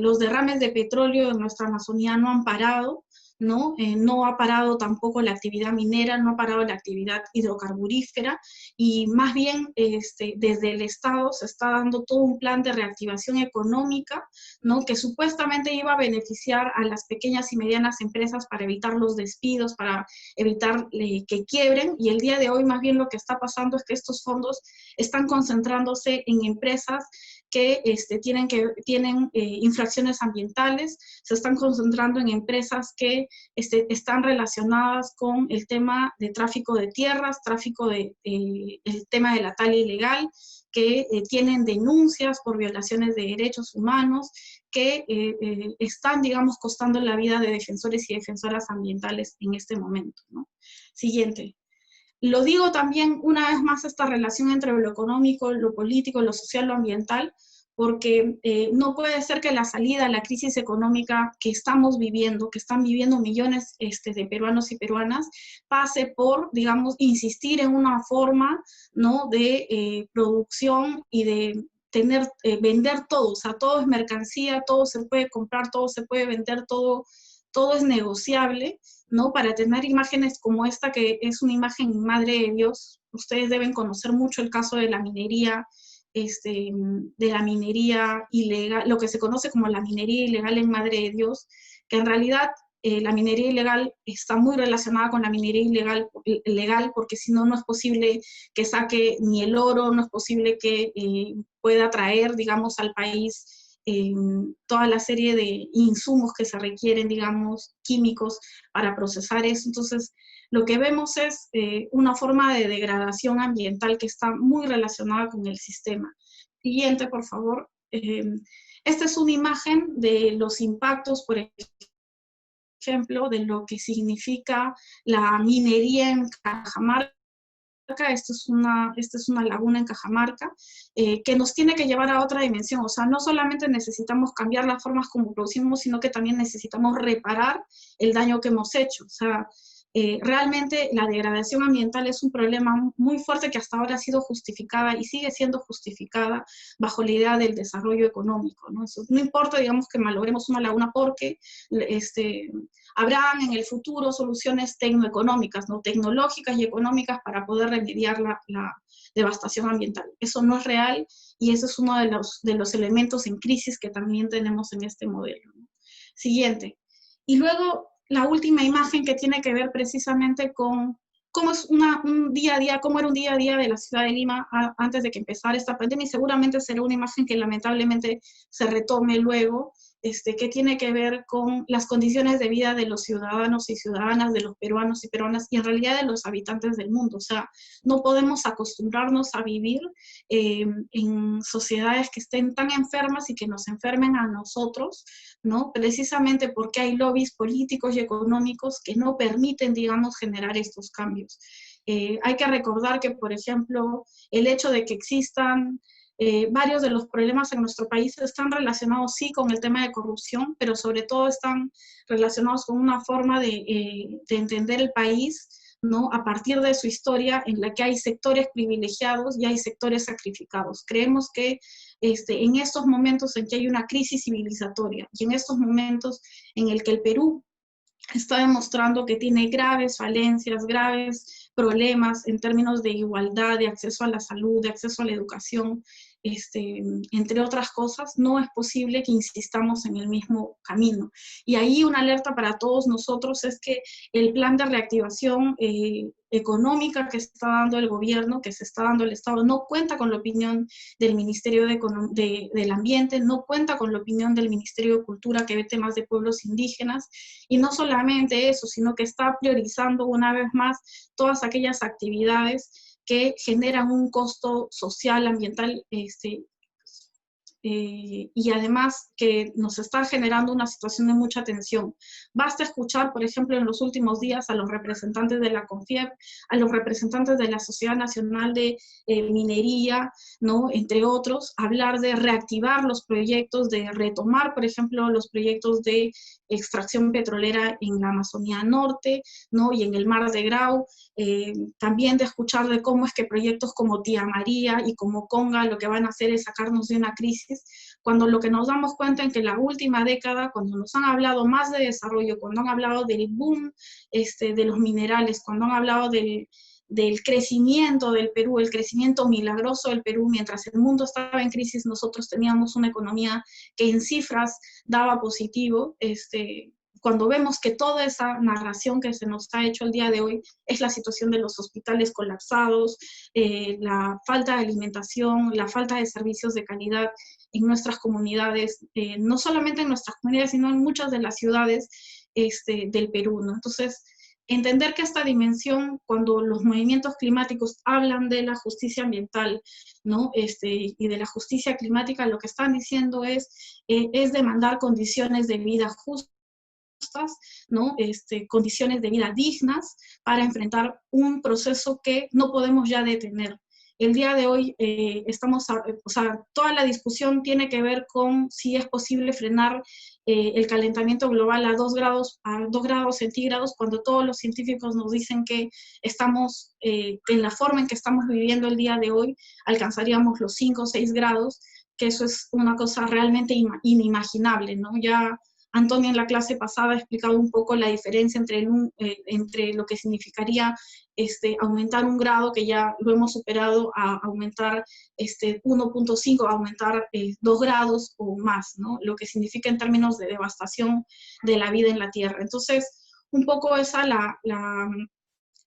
los derrames de petróleo en nuestra Amazonía no han parado, ¿no? No ha parado tampoco la actividad minera, no ha parado la actividad hidrocarburífera, y más bien desde el Estado se está dando todo un plan de reactivación económica, ¿no? Que supuestamente iba a beneficiar a las pequeñas y medianas empresas para evitar los despidos, para evitar que quiebren, y el día de hoy más bien lo que está pasando es que estos fondos están concentrándose en empresas que tienen infracciones ambientales, se están concentrando en empresas que están relacionadas con el tema de tráfico de tierras, el tema de la tala ilegal, que tienen denuncias por violaciones de derechos humanos, que están, digamos, costando la vida de defensores y defensoras ambientales en este momento, ¿no? Siguiente. Lo digo también, una vez más, esta relación entre lo económico, lo político, lo social, lo ambiental, porque no puede ser que la salida a la crisis económica que estamos viviendo, que están viviendo millones de peruanos y peruanas, pase por, digamos, insistir en una forma, ¿no?, de producción y de vender todo. O sea, todo es mercancía, todo se puede comprar, todo se puede vender, todo es negociable, ¿no? Para tener imágenes como esta, que es una imagen madre de Dios. Ustedes deben conocer mucho el caso de la minería, ilegal, lo que se conoce como la minería ilegal en Madre de Dios, que en realidad la minería ilegal está muy relacionada con la minería legal, porque si no, no es posible que saque ni el oro, no es posible que pueda traer, digamos, al país toda la serie de insumos que se requieren, digamos, químicos para procesar eso. Entonces, lo que vemos es una forma de degradación ambiental que está muy relacionada con el sistema. Siguiente, por favor. Esta es una imagen de los impactos, por ejemplo, de lo que significa la minería en Cajamarca. Esta es una laguna en Cajamarca, que nos tiene que llevar a otra dimensión. O sea, no solamente necesitamos cambiar las formas como producimos, sino que también necesitamos reparar el daño que hemos hecho. O sea, realmente la degradación ambiental es un problema muy fuerte que hasta ahora ha sido justificada y sigue siendo justificada bajo la idea del desarrollo económico, ¿no? Eso, no importa, digamos, que malogremos una laguna porque habrán en el futuro soluciones tecnoeconómicas, ¿no? Tecnológicas y económicas para poder remediar la devastación ambiental. Eso no es real y ese es uno de los elementos en crisis que también tenemos en este modelo, ¿no? Siguiente. Y luego, la última imagen que tiene que ver precisamente con cómo es un día a día, cómo era un día a día de la ciudad de Lima antes de que empezara esta pandemia, y seguramente será una imagen que lamentablemente se retome luego, que tiene que ver con las condiciones de vida de los ciudadanos y ciudadanas, de los peruanos y peruanas, y en realidad de los habitantes del mundo. O sea, no podemos acostumbrarnos a vivir en sociedades que estén tan enfermas y que nos enfermen a nosotros, ¿no? Precisamente porque hay lobbies políticos y económicos que no permiten, digamos, generar estos cambios. Hay que recordar que, por ejemplo, el hecho de que existan varios de los problemas en nuestro país están relacionados, sí, con el tema de corrupción, pero sobre todo están relacionados con una forma de entender el país, ¿no? A partir de su historia, en la que hay sectores privilegiados y hay sectores sacrificados. Creemos que en estos momentos en que hay una crisis civilizatoria y en estos momentos en el que el Perú está demostrando que tiene graves falencias, graves problemas en términos de igualdad, de acceso a la salud, de acceso a la educación, entre otras cosas, no es posible que insistamos en el mismo camino. Y ahí una alerta para todos nosotros es que el plan de reactivación económica que está dando el gobierno, que se está dando el Estado, no cuenta con la opinión del Ministerio del Ambiente, no cuenta con la opinión del Ministerio de Cultura, que ve temas de pueblos indígenas, y no solamente eso, sino que está priorizando una vez más todas aquellas actividades que generan un costo social, ambiental, y además que nos está generando una situación de mucha tensión. Basta escuchar, por ejemplo, en los últimos días a los representantes de la CONFIEP, a los representantes de la Sociedad Nacional de Minería, ¿no? Entre otros, hablar de reactivar los proyectos, de retomar, por ejemplo, los proyectos de extracción petrolera en la Amazonía Norte, ¿no? Y en el Mar de Grau, también de escuchar de cómo es que proyectos como Tía María y como Conga lo que van a hacer es sacarnos de una crisis, cuando lo que nos damos cuenta en que la última década, cuando nos han hablado más de desarrollo, cuando han hablado del boom de los minerales, cuando han hablado del crecimiento del Perú, el crecimiento milagroso del Perú, mientras el mundo estaba en crisis, nosotros teníamos una economía que en cifras daba positivo. Cuando vemos que toda esa narración que se nos ha hecho el día de hoy es la situación de los hospitales colapsados, la falta de alimentación, la falta de servicios de calidad en nuestras comunidades, no solamente en nuestras comunidades, sino en muchas de las ciudades del Perú, ¿no? Entonces, entender que esta dimensión, cuando los movimientos climáticos hablan de la justicia ambiental, ¿no? Y de la justicia climática, lo que están diciendo es demandar condiciones de vida justas, ¿no? Condiciones de vida dignas para enfrentar un proceso que no podemos ya detener. El día de hoy toda la discusión tiene que ver con si es posible frenar el calentamiento global a 2 grados centígrados, cuando todos los científicos nos dicen que estamos, en la forma en que estamos viviendo el día de hoy, alcanzaríamos los 5 o 6 grados, que eso es una cosa realmente inimaginable, ¿no? Ya Antonio en la clase pasada ha explicado un poco la diferencia entre lo que significaría aumentar 1 grado, que ya lo hemos superado, a aumentar 1.5, a aumentar 2 grados o más, ¿no? Lo que significa en términos de devastación de la vida en la Tierra. Entonces, un poco esa la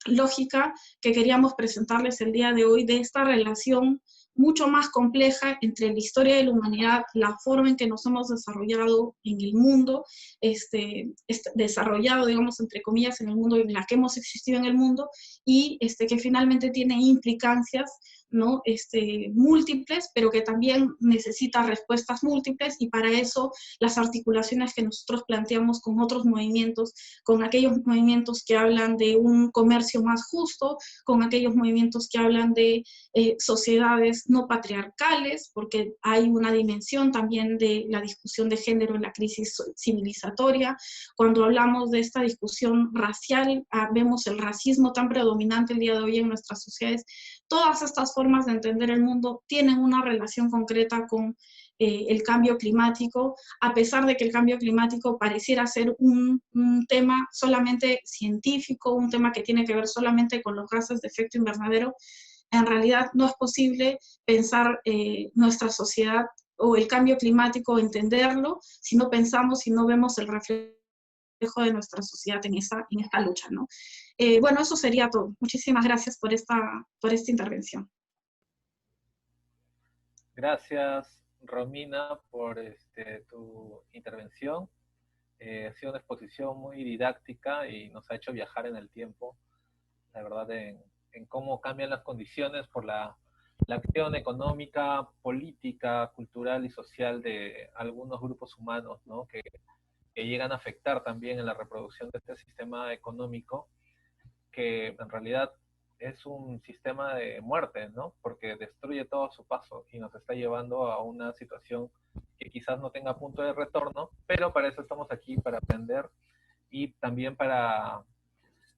lógica que queríamos presentarles el día de hoy de esta relación mucho más compleja entre la historia de la humanidad, la forma en que nos hemos desarrollado en el mundo, desarrollado, digamos, entre comillas, en el mundo, en la que hemos existido en el mundo, y que finalmente tiene implicancias, ¿no? Múltiples, pero que también necesita respuestas múltiples, y para eso las articulaciones que nosotros planteamos con otros movimientos, con aquellos movimientos que hablan de un comercio más justo, con aquellos movimientos que hablan de sociedades no patriarcales, porque hay una dimensión también de la discusión de género en la crisis civilizatoria. Cuando hablamos de esta discusión racial, vemos el racismo tan predominante el día de hoy en nuestras sociedades. Todas estas formas de entender el mundo tienen una relación concreta con el cambio climático, a pesar de que el cambio climático pareciera ser un tema solamente científico, un tema que tiene que ver solamente con los gases de efecto invernadero. En realidad no es posible pensar nuestra sociedad o el cambio climático, entenderlo, si no pensamos, si no vemos el reflejo de nuestra sociedad en esta lucha, ¿no? Bueno, eso sería todo. Muchísimas gracias por esta intervención. Gracias, Romina, por tu intervención. Ha sido una exposición muy didáctica y nos ha hecho viajar en el tiempo, la verdad, en cómo cambian las condiciones por la acción económica, política, cultural y social de algunos grupos humanos, ¿no? que llegan a afectar también en la reproducción de este sistema económico, que en realidad es un sistema de muerte, ¿no? Porque destruye todo a su paso y nos está llevando a una situación que quizás no tenga punto de retorno, pero para eso estamos aquí, para aprender y también para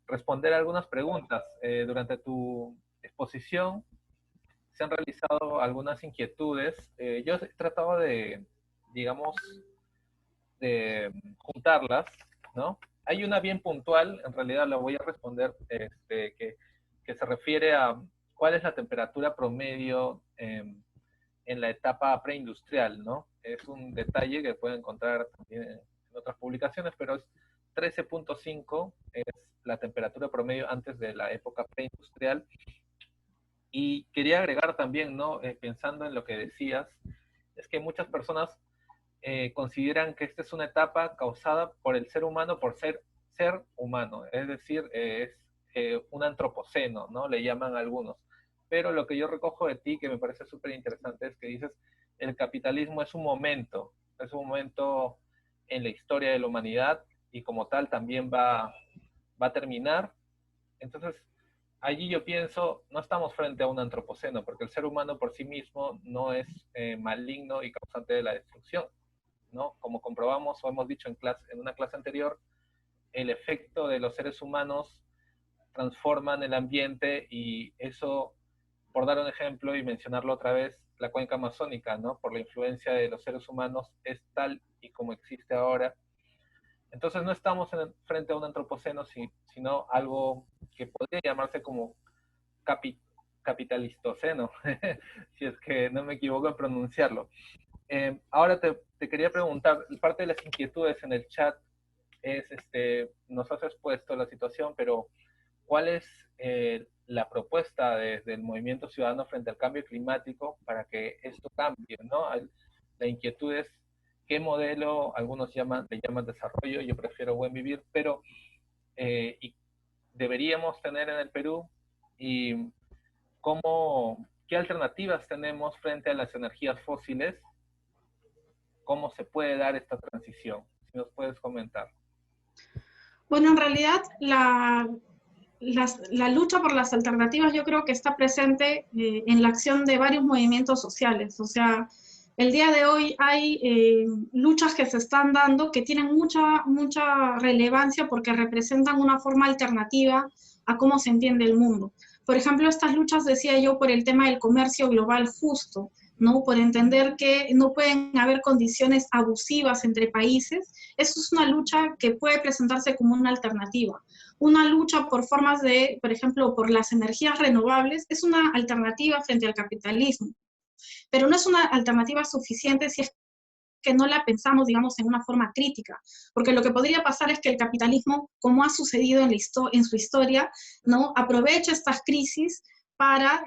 responder algunas preguntas. Durante tu exposición se han realizado algunas inquietudes. Yo he tratado de, digamos, de juntarlas, ¿no? Hay una bien puntual, en realidad la voy a responder, que se refiere a cuál es la temperatura promedio en la etapa preindustrial, ¿no? Es un detalle que pueden encontrar también en otras publicaciones, pero es 13.5 es la temperatura promedio antes de la época preindustrial. Y quería agregar también, ¿no? Pensando en lo que decías, es que muchas personas consideran que esta es una etapa causada por el ser humano por ser humano, es decir, es un antropoceno, ¿no? Le llaman algunos. Pero lo que yo recojo de ti, que me parece súper interesante, es que dices, el capitalismo es un momento en la historia de la humanidad y como tal también va a terminar. Entonces, allí yo pienso, no estamos frente a un antropoceno, porque el ser humano por sí mismo no es maligno y causante de la destrucción, ¿no? Como comprobamos o hemos dicho en una clase anterior, el efecto de los seres humanos transforman el ambiente y eso, por dar un ejemplo y mencionarlo otra vez, la cuenca amazónica, ¿no? Por la influencia de los seres humanos es tal y como existe ahora. Entonces no estamos frente a un antropoceno, sino algo que podría llamarse como capitalistoceno, si es que no me equivoco en pronunciarlo. Ahora te quería preguntar, parte de las inquietudes en el chat es, nos has expuesto la situación, pero ¿cuál es la propuesta desde el movimiento ciudadano frente al cambio climático para que esto cambie, ¿no? La inquietud es qué modelo, algunos le llaman desarrollo, yo prefiero buen vivir, pero y deberíamos tener en el Perú y qué alternativas tenemos frente a las energías fósiles, cómo se puede dar esta transición, si nos puedes comentar. Bueno, en realidad la lucha por las alternativas yo creo que está presente en la acción de varios movimientos sociales. O sea, el día de hoy hay luchas que se están dando que tienen mucha relevancia porque representan una forma alternativa a cómo se entiende el mundo. Por ejemplo, estas luchas, decía yo, por el tema del comercio global justo, ¿no? Por entender que no pueden haber condiciones abusivas entre países. Eso es una lucha que puede presentarse como una alternativa. Una lucha por formas de, por ejemplo, por las energías renovables, es una alternativa frente al capitalismo, pero no es una alternativa suficiente si es que no la pensamos, digamos, en una forma crítica, porque lo que podría pasar es que el capitalismo, como ha sucedido en su historia, ¿no? Aprovecha estas crisis para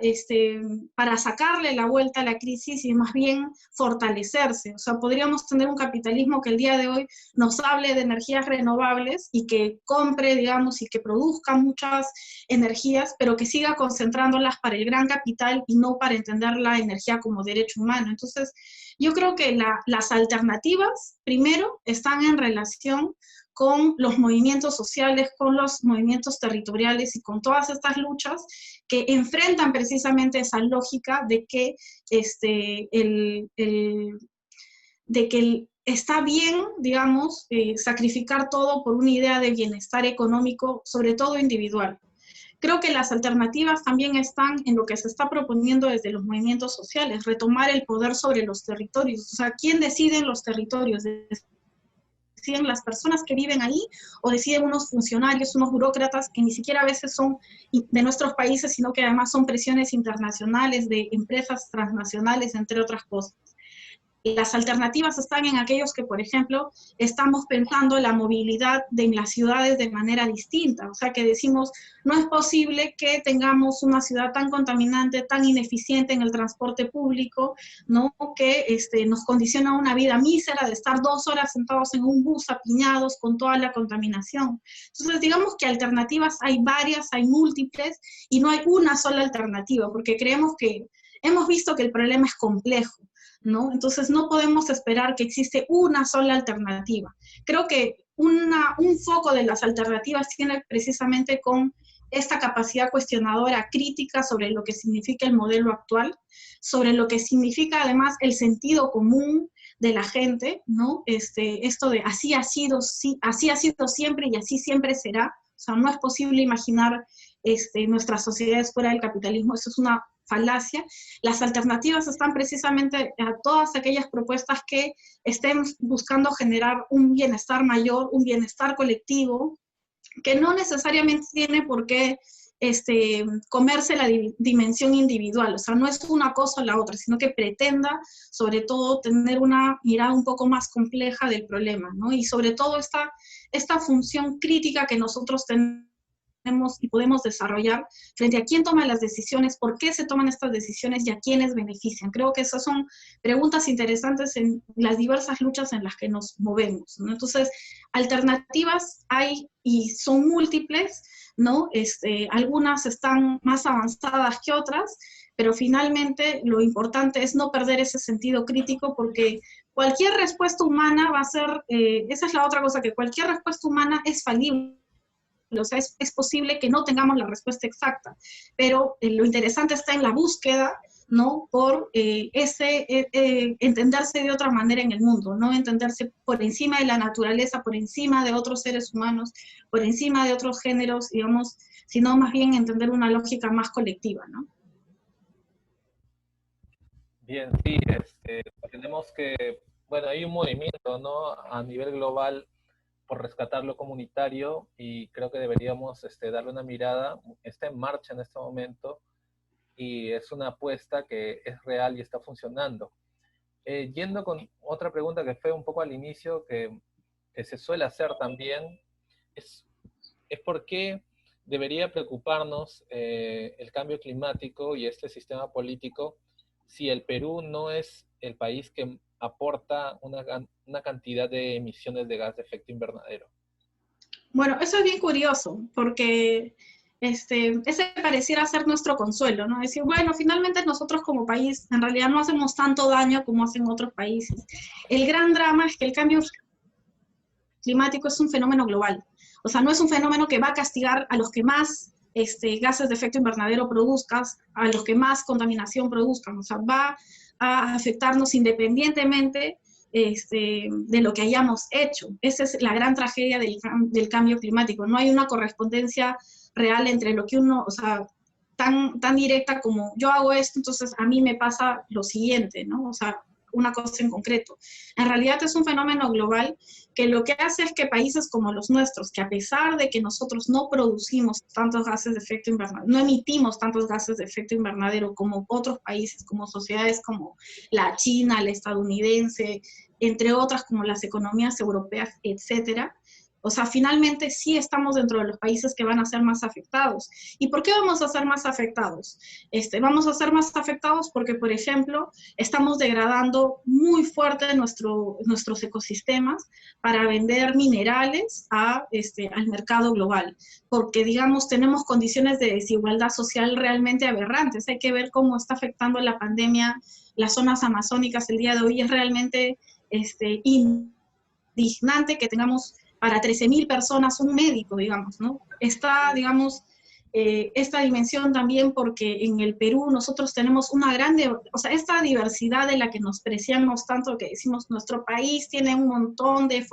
sacarle la vuelta a la crisis y más bien fortalecerse. O sea, podríamos tener un capitalismo que el día de hoy nos hable de energías renovables y que compre, digamos, y que produzca muchas energías, pero que siga concentrándolas para el gran capital y no para entender la energía como derecho humano. Entonces, yo creo que las alternativas, primero, están en relación con los movimientos sociales, con los movimientos territoriales y con todas estas luchas que enfrentan precisamente esa lógica de que, está bien, digamos, sacrificar todo por una idea de bienestar económico, sobre todo individual. Creo que las alternativas también están en lo que se está proponiendo desde los movimientos sociales, retomar el poder sobre los territorios. O sea, ¿quién decide en los territorios? ¿Deciden las personas que viven ahí o deciden unos funcionarios, unos burócratas que ni siquiera a veces son de nuestros países, sino que además son presiones internacionales de empresas transnacionales, entre otras cosas? Las alternativas están en aquellos que, por ejemplo, estamos pensando la movilidad de las ciudades de manera distinta. O sea, que decimos, no es posible que tengamos una ciudad tan contaminante, tan ineficiente en el transporte público, ¿no? Que nos condiciona una vida mísera de estar 2 horas sentados en un bus apiñados con toda la contaminación. Entonces, digamos que alternativas hay varias, hay múltiples, y no hay una sola alternativa, porque creemos que hemos visto que el problema es complejo, ¿no? Entonces no podemos esperar que existe una sola alternativa. Creo que un foco de las alternativas tiene precisamente con esta capacidad cuestionadora crítica sobre lo que significa el modelo actual, sobre lo que significa además el sentido común de la gente, ¿no? Esto de así ha sido siempre y así siempre será. O sea, no es posible imaginar nuestras sociedades fuera del capitalismo, eso es una falacia. Las alternativas están precisamente a todas aquellas propuestas que estén buscando generar un bienestar mayor, un bienestar colectivo, que no necesariamente tiene por qué comerse la dimensión individual. O sea, no es una cosa o la otra, sino que pretenda, sobre todo, tener una mirada un poco más compleja del problema, ¿no? Y sobre todo esta función crítica que nosotros tenemos y podemos desarrollar frente a quién toma las decisiones, por qué se toman estas decisiones y a quiénes benefician. Creo que esas son preguntas interesantes en las diversas luchas en las que nos movemos, ¿no? Entonces, alternativas hay y son múltiples, ¿no? Algunas están más avanzadas que otras, pero finalmente lo importante es no perder ese sentido crítico, porque cualquier respuesta humana va a ser, esa es la otra cosa, que cualquier respuesta humana es falible. O sea, es posible que no tengamos la respuesta exacta, pero lo interesante está en la búsqueda, ¿no? Por entenderse de otra manera en el mundo, ¿no? Entenderse por encima de la naturaleza, por encima de otros seres humanos, por encima de otros géneros, digamos, sino más bien entender una lógica más colectiva, ¿no? Bien, sí, tenemos que, bueno, hay un movimiento, ¿no? A nivel global por rescatar lo comunitario y creo que deberíamos darle una mirada. Está en marcha en este momento y es una apuesta que es real y está funcionando. Yendo con otra pregunta que fue un poco al inicio, que se suele hacer también, es por qué debería preocuparnos el cambio climático y este sistema político si el Perú no es el país que aporta una cantidad de emisiones de gas de efecto invernadero. Bueno, eso es bien curioso, porque ese pareciera ser nuestro consuelo, ¿no? Decir, bueno, finalmente nosotros como país en realidad no hacemos tanto daño como hacen otros países. El gran drama es que el cambio climático es un fenómeno global. O sea, no es un fenómeno que va a castigar a los que más gases de efecto invernadero produzcan, a los que más contaminación produzcan. O sea, va a afectarnos independientemente de lo que hayamos hecho. Esa es la gran tragedia del cambio climático. No hay una correspondencia real entre lo que uno, o sea, tan directa como yo hago esto, entonces a mí me pasa lo siguiente, ¿no? O sea, una cosa en concreto. En realidad es un fenómeno global que lo que hace es que países como los nuestros, que a pesar de que nosotros no producimos tantos gases de efecto invernadero, no emitimos tantos gases de efecto invernadero como otros países, como sociedades como la China, la estadounidense, entre otras como las economías europeas, etcétera, O sea, finalmente sí estamos dentro de los países que van a ser más afectados. ¿Y por qué vamos a ser más afectados? Vamos a ser más afectados porque, por ejemplo, estamos degradando muy fuerte nuestros ecosistemas para vender minerales al mercado global. Porque, digamos, tenemos condiciones de desigualdad social realmente aberrantes. Hay que ver cómo está afectando la pandemia las zonas amazónicas el día de hoy. Es realmente indignante que tengamos para 13.000 personas un médico, digamos, ¿no? Está, digamos, esta dimensión también porque en el Perú nosotros tenemos una grande, o sea, esta diversidad de la que nos preciamos tanto, que decimos nuestro país tiene un montón de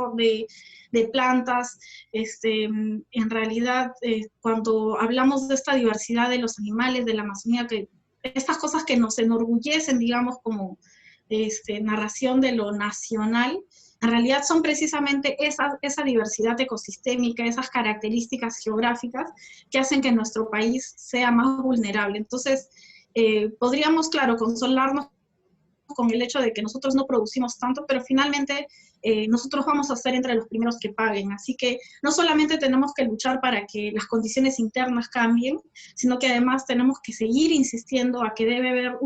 plantas, en realidad cuando hablamos de esta diversidad de los animales, de la Amazonía, que estas cosas que nos enorgullecen, digamos, como narración de lo nacional, en realidad son precisamente esa diversidad ecosistémica, esas características geográficas que hacen que nuestro país sea más vulnerable. Entonces, podríamos, claro, consolarnos con el hecho de que nosotros no producimos tanto, pero finalmente nosotros vamos a ser entre los primeros que paguen. Así que no solamente tenemos que luchar para que las condiciones internas cambien, sino que además tenemos que seguir insistiendo a que debe haber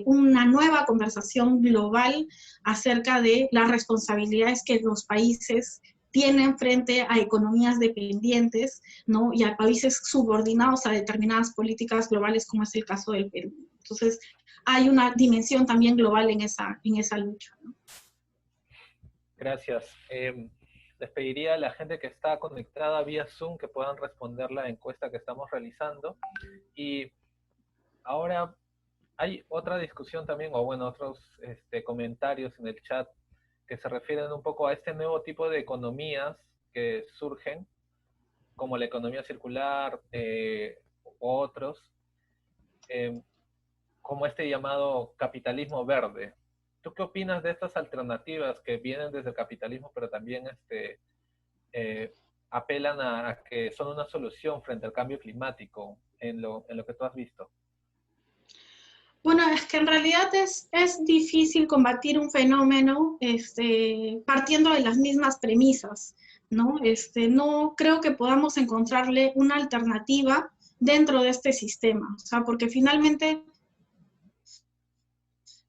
una nueva conversación global acerca de las responsabilidades que los países tienen frente a economías dependientes, ¿no? Y a países subordinados a determinadas políticas globales, como es el caso del Perú. Entonces, hay una dimensión también global en esa lucha, ¿no? Gracias. Les pediría a la gente que está conectada vía Zoom que puedan responder la encuesta que estamos realizando. Y ahora hay otra discusión también, o bueno, otros comentarios en el chat que se refieren un poco a este nuevo tipo de economías que surgen, como la economía circular, u otros, como este llamado capitalismo verde. ¿Tú qué opinas de estas alternativas que vienen desde el capitalismo, pero también apelan a que son una solución frente al cambio climático en lo que tú has visto? Bueno, es que en realidad es difícil combatir un fenómeno partiendo de las mismas premisas, ¿no? No creo que podamos encontrarle una alternativa dentro de este sistema, o sea, porque finalmente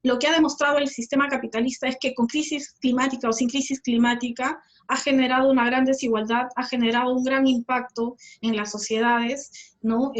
lo que ha demostrado el sistema capitalista es que con crisis climática o sin crisis climática ha generado una gran desigualdad, ha generado un gran impacto en las sociedades, ¿no?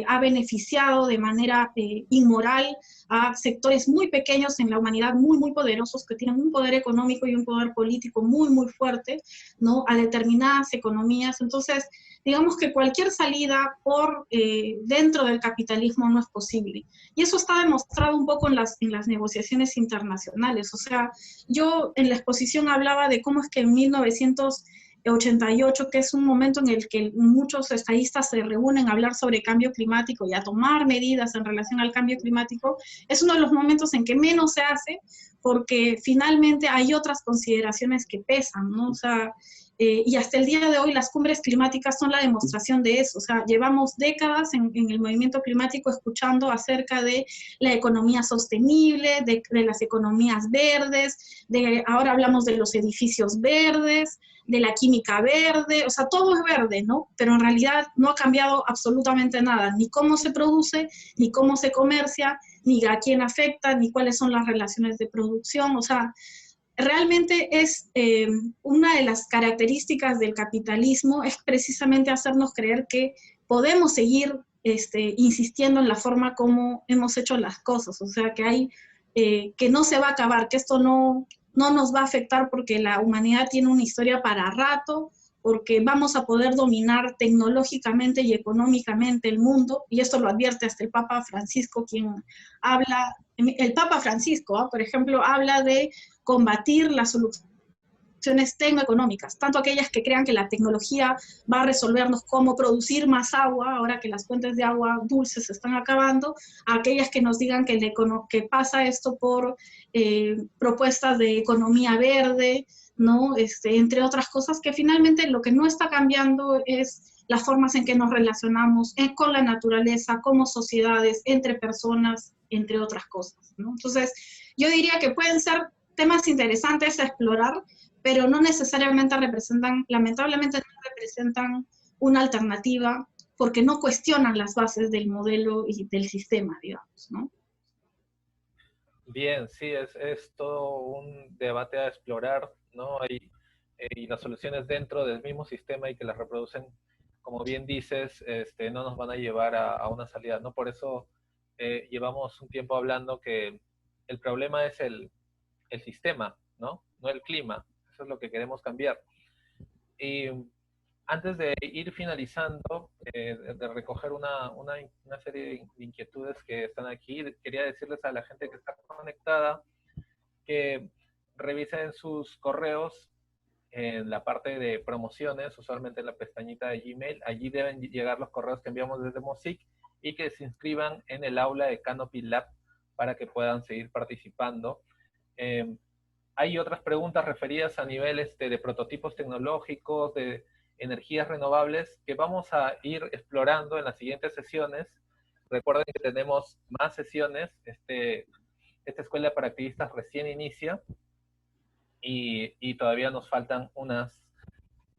Ha beneficiado de manera inmoral a sectores muy pequeños en la humanidad, muy, muy poderosos, que tienen un poder económico y un poder político muy, muy fuerte, ¿no? A determinadas economías. Entonces, digamos que cualquier salida por dentro del capitalismo no es posible. Y eso está demostrado un poco en las negociaciones internacionales. O sea, yo en la exposición hablaba de cómo es que en 1988, que es un momento en el que muchos estadistas se reúnen a hablar sobre cambio climático y a tomar medidas en relación al cambio climático, es uno de los momentos en que menos se hace, porque finalmente hay otras consideraciones que pesan, ¿no? O sea, y hasta el día de hoy las cumbres climáticas son la demostración de eso. O sea, llevamos décadas en el movimiento climático escuchando acerca de la economía sostenible, de las economías verdes, ahora hablamos de los edificios verdes, de la química verde, o sea, todo es verde, ¿no? Pero en realidad no ha cambiado absolutamente nada, ni cómo se produce, ni cómo se comercia, ni a quién afecta, ni cuáles son las relaciones de producción. O sea, realmente es una de las características del capitalismo es precisamente hacernos creer que podemos seguir insistiendo en la forma como hemos hecho las cosas, o sea, que hay que no se va a acabar, que esto no nos va a afectar porque la humanidad tiene una historia para rato, porque vamos a poder dominar tecnológicamente y económicamente el mundo, y esto lo advierte hasta el Papa Francisco, quien habla, el Papa Francisco, por ejemplo, habla de combatir las soluciones tecnoeconómicas, tanto aquellas que crean que la tecnología va a resolvernos cómo producir más agua, ahora que las fuentes de agua dulces se están acabando, a aquellas que nos digan que pasa esto por propuestas de economía verde, ¿no? Entre otras cosas, que finalmente lo que no está cambiando es las formas en que nos relacionamos con la naturaleza, como sociedades, entre personas, entre otras cosas, ¿no? Entonces, yo diría que pueden ser temas interesantes a explorar, pero no necesariamente representan, lamentablemente no representan una alternativa porque no cuestionan las bases del modelo y del sistema, digamos, ¿no? Bien, sí, es todo un debate a explorar, ¿no? Y las soluciones dentro del mismo sistema y que las reproducen, como bien dices, no nos van a llevar a una salida, ¿no? Por eso llevamos un tiempo hablando que el problema es el sistema, ¿no? No el clima. Eso es lo que queremos cambiar. Y antes de ir finalizando, de recoger una serie de inquietudes que están aquí, quería decirles a la gente que está conectada que revisen sus correos en la parte de promociones, usualmente en la pestañita de Gmail. Allí deben llegar los correos que enviamos desde Mosic y que se inscriban en el aula de Canopy Lab para que puedan seguir participando. Hay otras preguntas referidas a niveles de prototipos tecnológicos, de energías renovables, que vamos a ir explorando en las siguientes sesiones. Recuerden que tenemos más sesiones. Esta escuela para activistas recién inicia y todavía nos faltan unas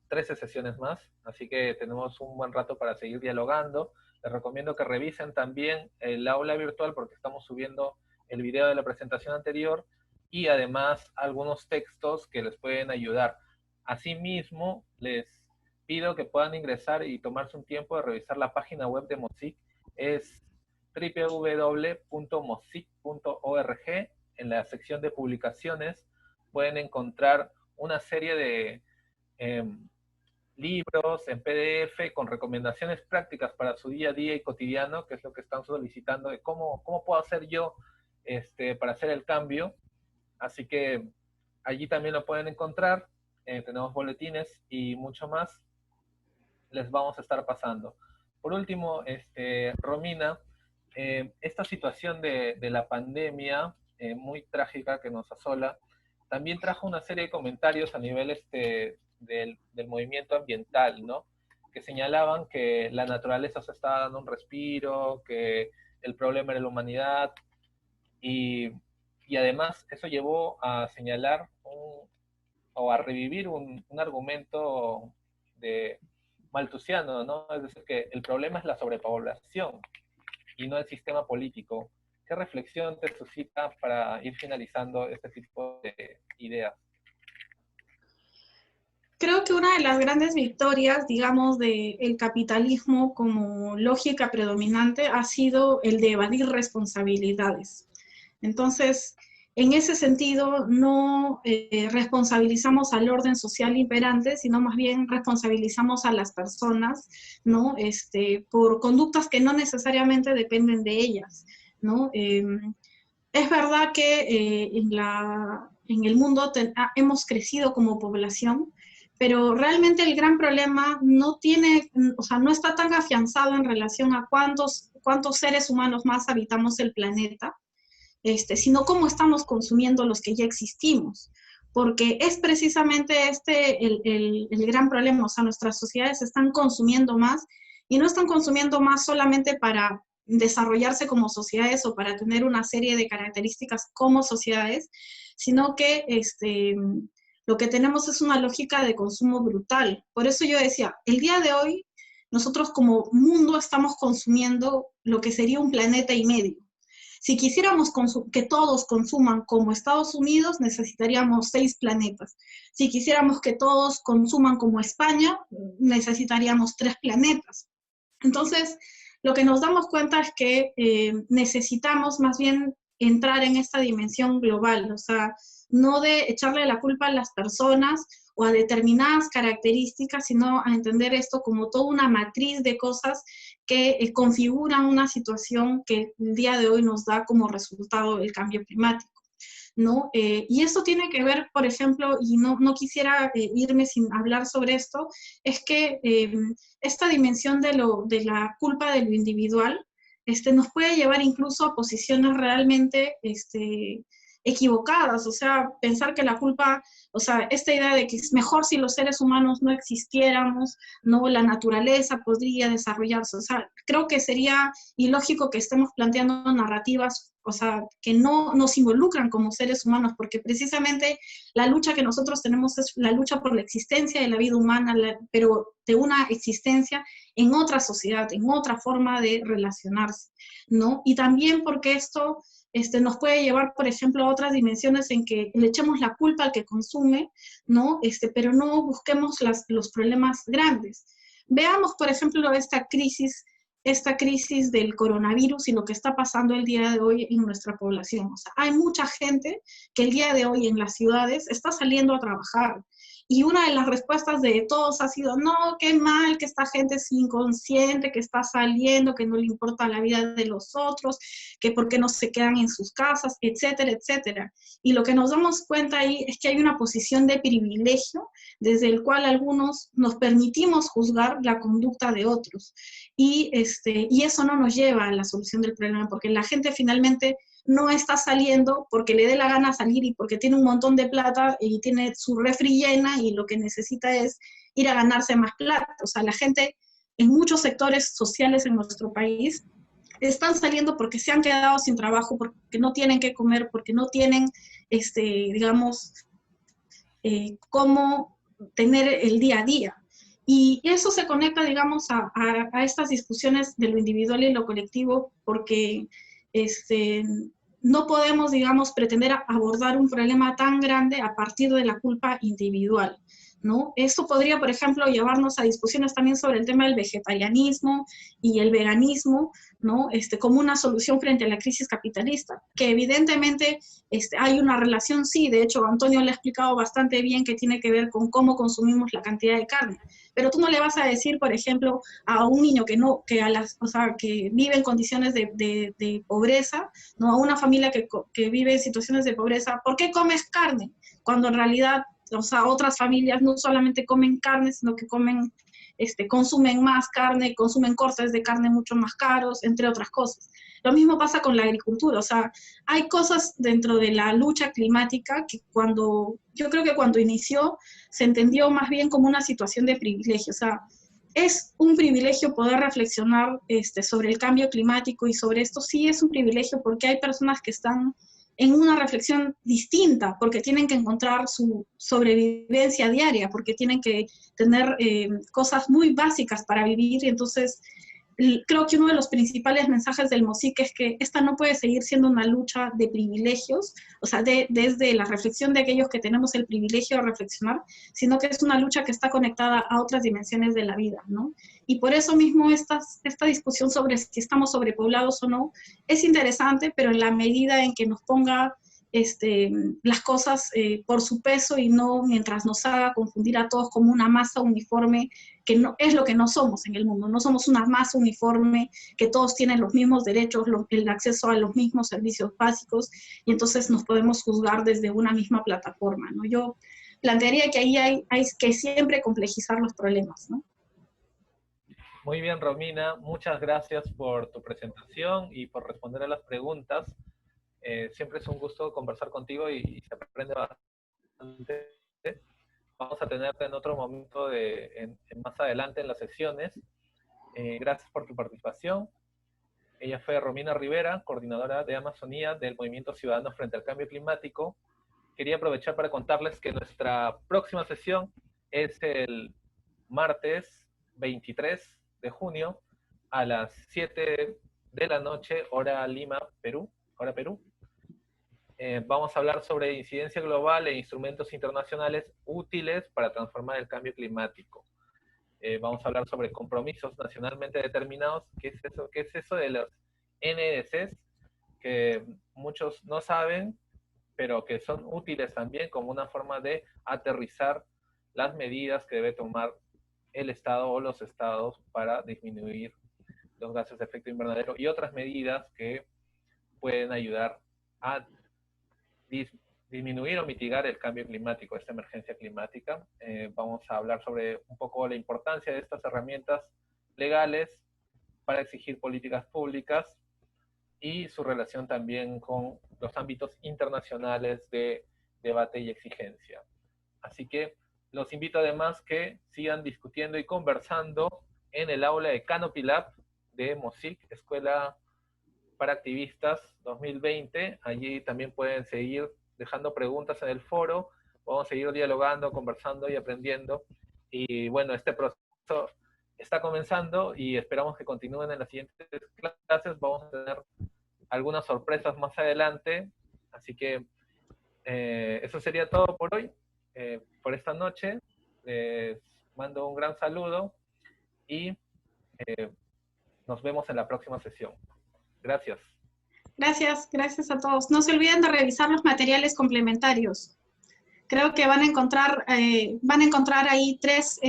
13 sesiones más, así que tenemos un buen rato para seguir dialogando. Les recomiendo que revisen también el aula virtual porque estamos subiendo el video de la presentación anterior y además algunos textos que les pueden ayudar. Asimismo, les pido que puedan ingresar y tomarse un tiempo de revisar la página web de Mosic. Es www.mosic.org. En la sección de publicaciones pueden encontrar una serie de libros en PDF con recomendaciones prácticas para su día a día y cotidiano, que es lo que están solicitando de cómo puedo hacer yo para hacer el cambio. Así que allí también lo pueden encontrar. Tenemos boletines y mucho más les vamos a estar pasando. Por último, Romina, esta situación de la pandemia muy trágica que nos asola, también trajo una serie de comentarios a nivel del movimiento ambiental, ¿no? Que señalaban que la naturaleza se estaba dando un respiro, que el problema era la humanidad, y además eso llevó a señalar o a revivir un argumento de malthusiano, ¿no? Es decir, que el problema es la sobrepoblación y no el sistema político. ¿Qué reflexión te suscita para ir finalizando este tipo de ideas? Creo que una de las grandes victorias, digamos, del capitalismo como lógica predominante ha sido el de evadir responsabilidades. Entonces, en ese sentido, no responsabilizamos al orden social imperante, sino más bien responsabilizamos a las personas, ¿no? Por conductas que no necesariamente dependen de ellas, ¿no? Es verdad que en el mundo hemos crecido como población, pero realmente el gran problema no tiene, o sea, no está tan afianzado en relación a cuántos seres humanos más habitamos el planeta, sino cómo estamos consumiendo los que ya existimos. Porque es precisamente el gran problema, o sea, nuestras sociedades están consumiendo más y no están consumiendo más solamente para desarrollarse como sociedades o para tener una serie de características como sociedades, sino que lo que tenemos es una lógica de consumo brutal. Por eso yo decía, el día de hoy nosotros como mundo estamos consumiendo lo que sería un planeta y medio. Si quisiéramos que todos consuman como Estados Unidos, necesitaríamos 6 planetas. Si quisiéramos que todos consuman como España, necesitaríamos 3 planetas. Entonces, lo que nos damos cuenta es que necesitamos más bien entrar en esta dimensión global, o sea, no de echarle la culpa a las personas o a determinadas características, sino a entender esto como toda una matriz de cosas que configuran una situación que el día de hoy nos da como resultado el cambio climático, ¿no? Y esto tiene que ver, por ejemplo, y no quisiera irme sin hablar sobre esto, es que esta dimensión de la culpa de lo individual nos puede llevar incluso a posiciones realmente equivocadas, o sea, pensar que la culpa, o sea, esta idea de que es mejor si los seres humanos no existiéramos, no, la naturaleza podría desarrollarse, o sea, creo que sería ilógico que estemos planteando narrativas o sea, que no nos involucran como seres humanos, porque precisamente la lucha que nosotros tenemos es la lucha por la existencia de la vida humana, pero de una existencia en otra sociedad, en otra forma de relacionarse, ¿no? Y también porque esto nos puede llevar, por ejemplo, a otras dimensiones en que le echemos la culpa al que consume, ¿no? Pero no busquemos los problemas grandes. Veamos, por ejemplo, esta crisis del coronavirus y lo que está pasando el día de hoy en nuestra población. O sea, hay mucha gente que el día de hoy en las ciudades está saliendo a trabajar. Y una de las respuestas de todos ha sido, no, qué mal que esta gente es inconsciente, que está saliendo, que no le importa la vida de los otros, que por qué no se quedan en sus casas, etcétera, etcétera. Y lo que nos damos cuenta ahí es que hay una posición de privilegio desde el cual algunos nos permitimos juzgar la conducta de otros. Y eso no nos lleva a la solución del problema, porque la gente finalmente no está saliendo porque le dé la gana salir y porque tiene un montón de plata y tiene su refri llena y lo que necesita es ir a ganarse más plata. O sea, la gente en muchos sectores sociales en nuestro país están saliendo porque se han quedado sin trabajo, porque no tienen que comer, porque no tienen, digamos, cómo tener el día a día. Y eso se conecta, digamos, a estas discusiones de lo individual y lo colectivo, porque no podemos, digamos, pretender abordar un problema tan grande a partir de la culpa individual, ¿no? Esto podría, por ejemplo, llevarnos a discusiones también sobre el tema del vegetarianismo y el veganismo, ¿no? Como una solución frente a la crisis capitalista, que evidentemente hay una relación, sí, de hecho Antonio le ha explicado bastante bien que tiene que ver con cómo consumimos la cantidad de carne, pero tú no le vas a decir, por ejemplo, a un niño que vive en condiciones de pobreza, ¿no? A una familia que vive en situaciones de pobreza, ¿por qué comes carne? Cuando en realidad, o sea, otras familias no solamente comen carne, sino que consumen más carne, consumen cortes de carne mucho más caros, entre otras cosas. Lo mismo pasa con la agricultura, o sea, hay cosas dentro de la lucha climática que yo creo que cuando inició se entendió más bien como una situación de privilegio, o sea, es un privilegio poder reflexionar sobre el cambio climático y sobre esto sí es un privilegio porque hay personas que están en una reflexión distinta, porque tienen que encontrar su sobrevivencia diaria, porque tienen que tener cosas muy básicas para vivir, y entonces creo que uno de los principales mensajes del MOSIC es que esta no puede seguir siendo una lucha de privilegios, o sea, desde la reflexión de aquellos que tenemos el privilegio de reflexionar, sino que es una lucha que está conectada a otras dimensiones de la vida, ¿no? Y por eso mismo esta discusión sobre si estamos sobrepoblados o no es interesante, pero en la medida en que nos ponga las cosas por su peso y no mientras nos haga confundir a todos como una masa uniforme, que no es lo que no somos en el mundo. No somos una masa uniforme, que todos tienen los mismos derechos, el acceso a los mismos servicios básicos, y entonces nos podemos juzgar desde una misma plataforma, ¿no? Yo plantearía que ahí hay que siempre complejizar los problemas, ¿no? Muy bien, Romina, muchas gracias por tu presentación y por responder a las preguntas. Siempre es un gusto conversar contigo y se aprende bastante. Vamos a tenerte en otro momento más adelante en las sesiones. Gracias por tu participación. Ella fue Romina Rivera, coordinadora de Amazonía del Movimiento Ciudadano frente al Cambio Climático. Quería aprovechar para contarles que nuestra próxima sesión es el martes 23 de junio a las 7 de la noche, hora Lima, Perú, hora Perú. Vamos a hablar sobre incidencia global e instrumentos internacionales útiles para transformar el cambio climático. Vamos a hablar sobre compromisos nacionalmente determinados. ¿Qué es eso? ¿Qué es eso de los NDCs? Que muchos no saben, pero que son útiles también como una forma de aterrizar las medidas que debe tomar el Estado o los estados para disminuir los gases de efecto invernadero y otras medidas que pueden ayudar a disminuir o mitigar el cambio climático, esta emergencia climática. Vamos a hablar sobre un poco la importancia de estas herramientas legales para exigir políticas públicas y su relación también con los ámbitos internacionales de debate y exigencia. Así que los invito además que sigan discutiendo y conversando en el aula de Canopy Lab de MOSIC, Escuela para Activistas 2020. Allí también pueden seguir dejando preguntas en el foro. Vamos a seguir dialogando, conversando y aprendiendo. Y bueno, este proceso está comenzando y esperamos que continúen en las siguientes clases. Vamos a tener algunas sorpresas más adelante. Así que eso sería todo por hoy, por esta noche. Les mando un gran saludo y nos vemos en la próxima sesión. Gracias. Gracias a todos. No se olviden de revisar los materiales complementarios. Creo que van a encontrar ahí tres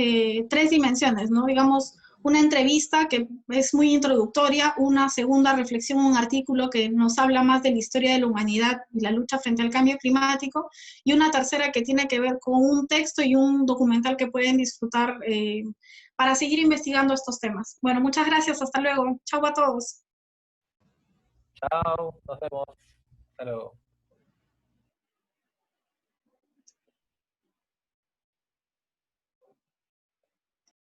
dimensiones, ¿no? Digamos, una entrevista que es muy introductoria, una segunda reflexión, un artículo que nos habla más de la historia de la humanidad y la lucha frente al cambio climático, y una tercera que tiene que ver con un texto y un documental que pueden disfrutar para seguir investigando estos temas. Bueno, muchas gracias, hasta luego. Chau a todos. Chao, nos vemos. Hasta luego.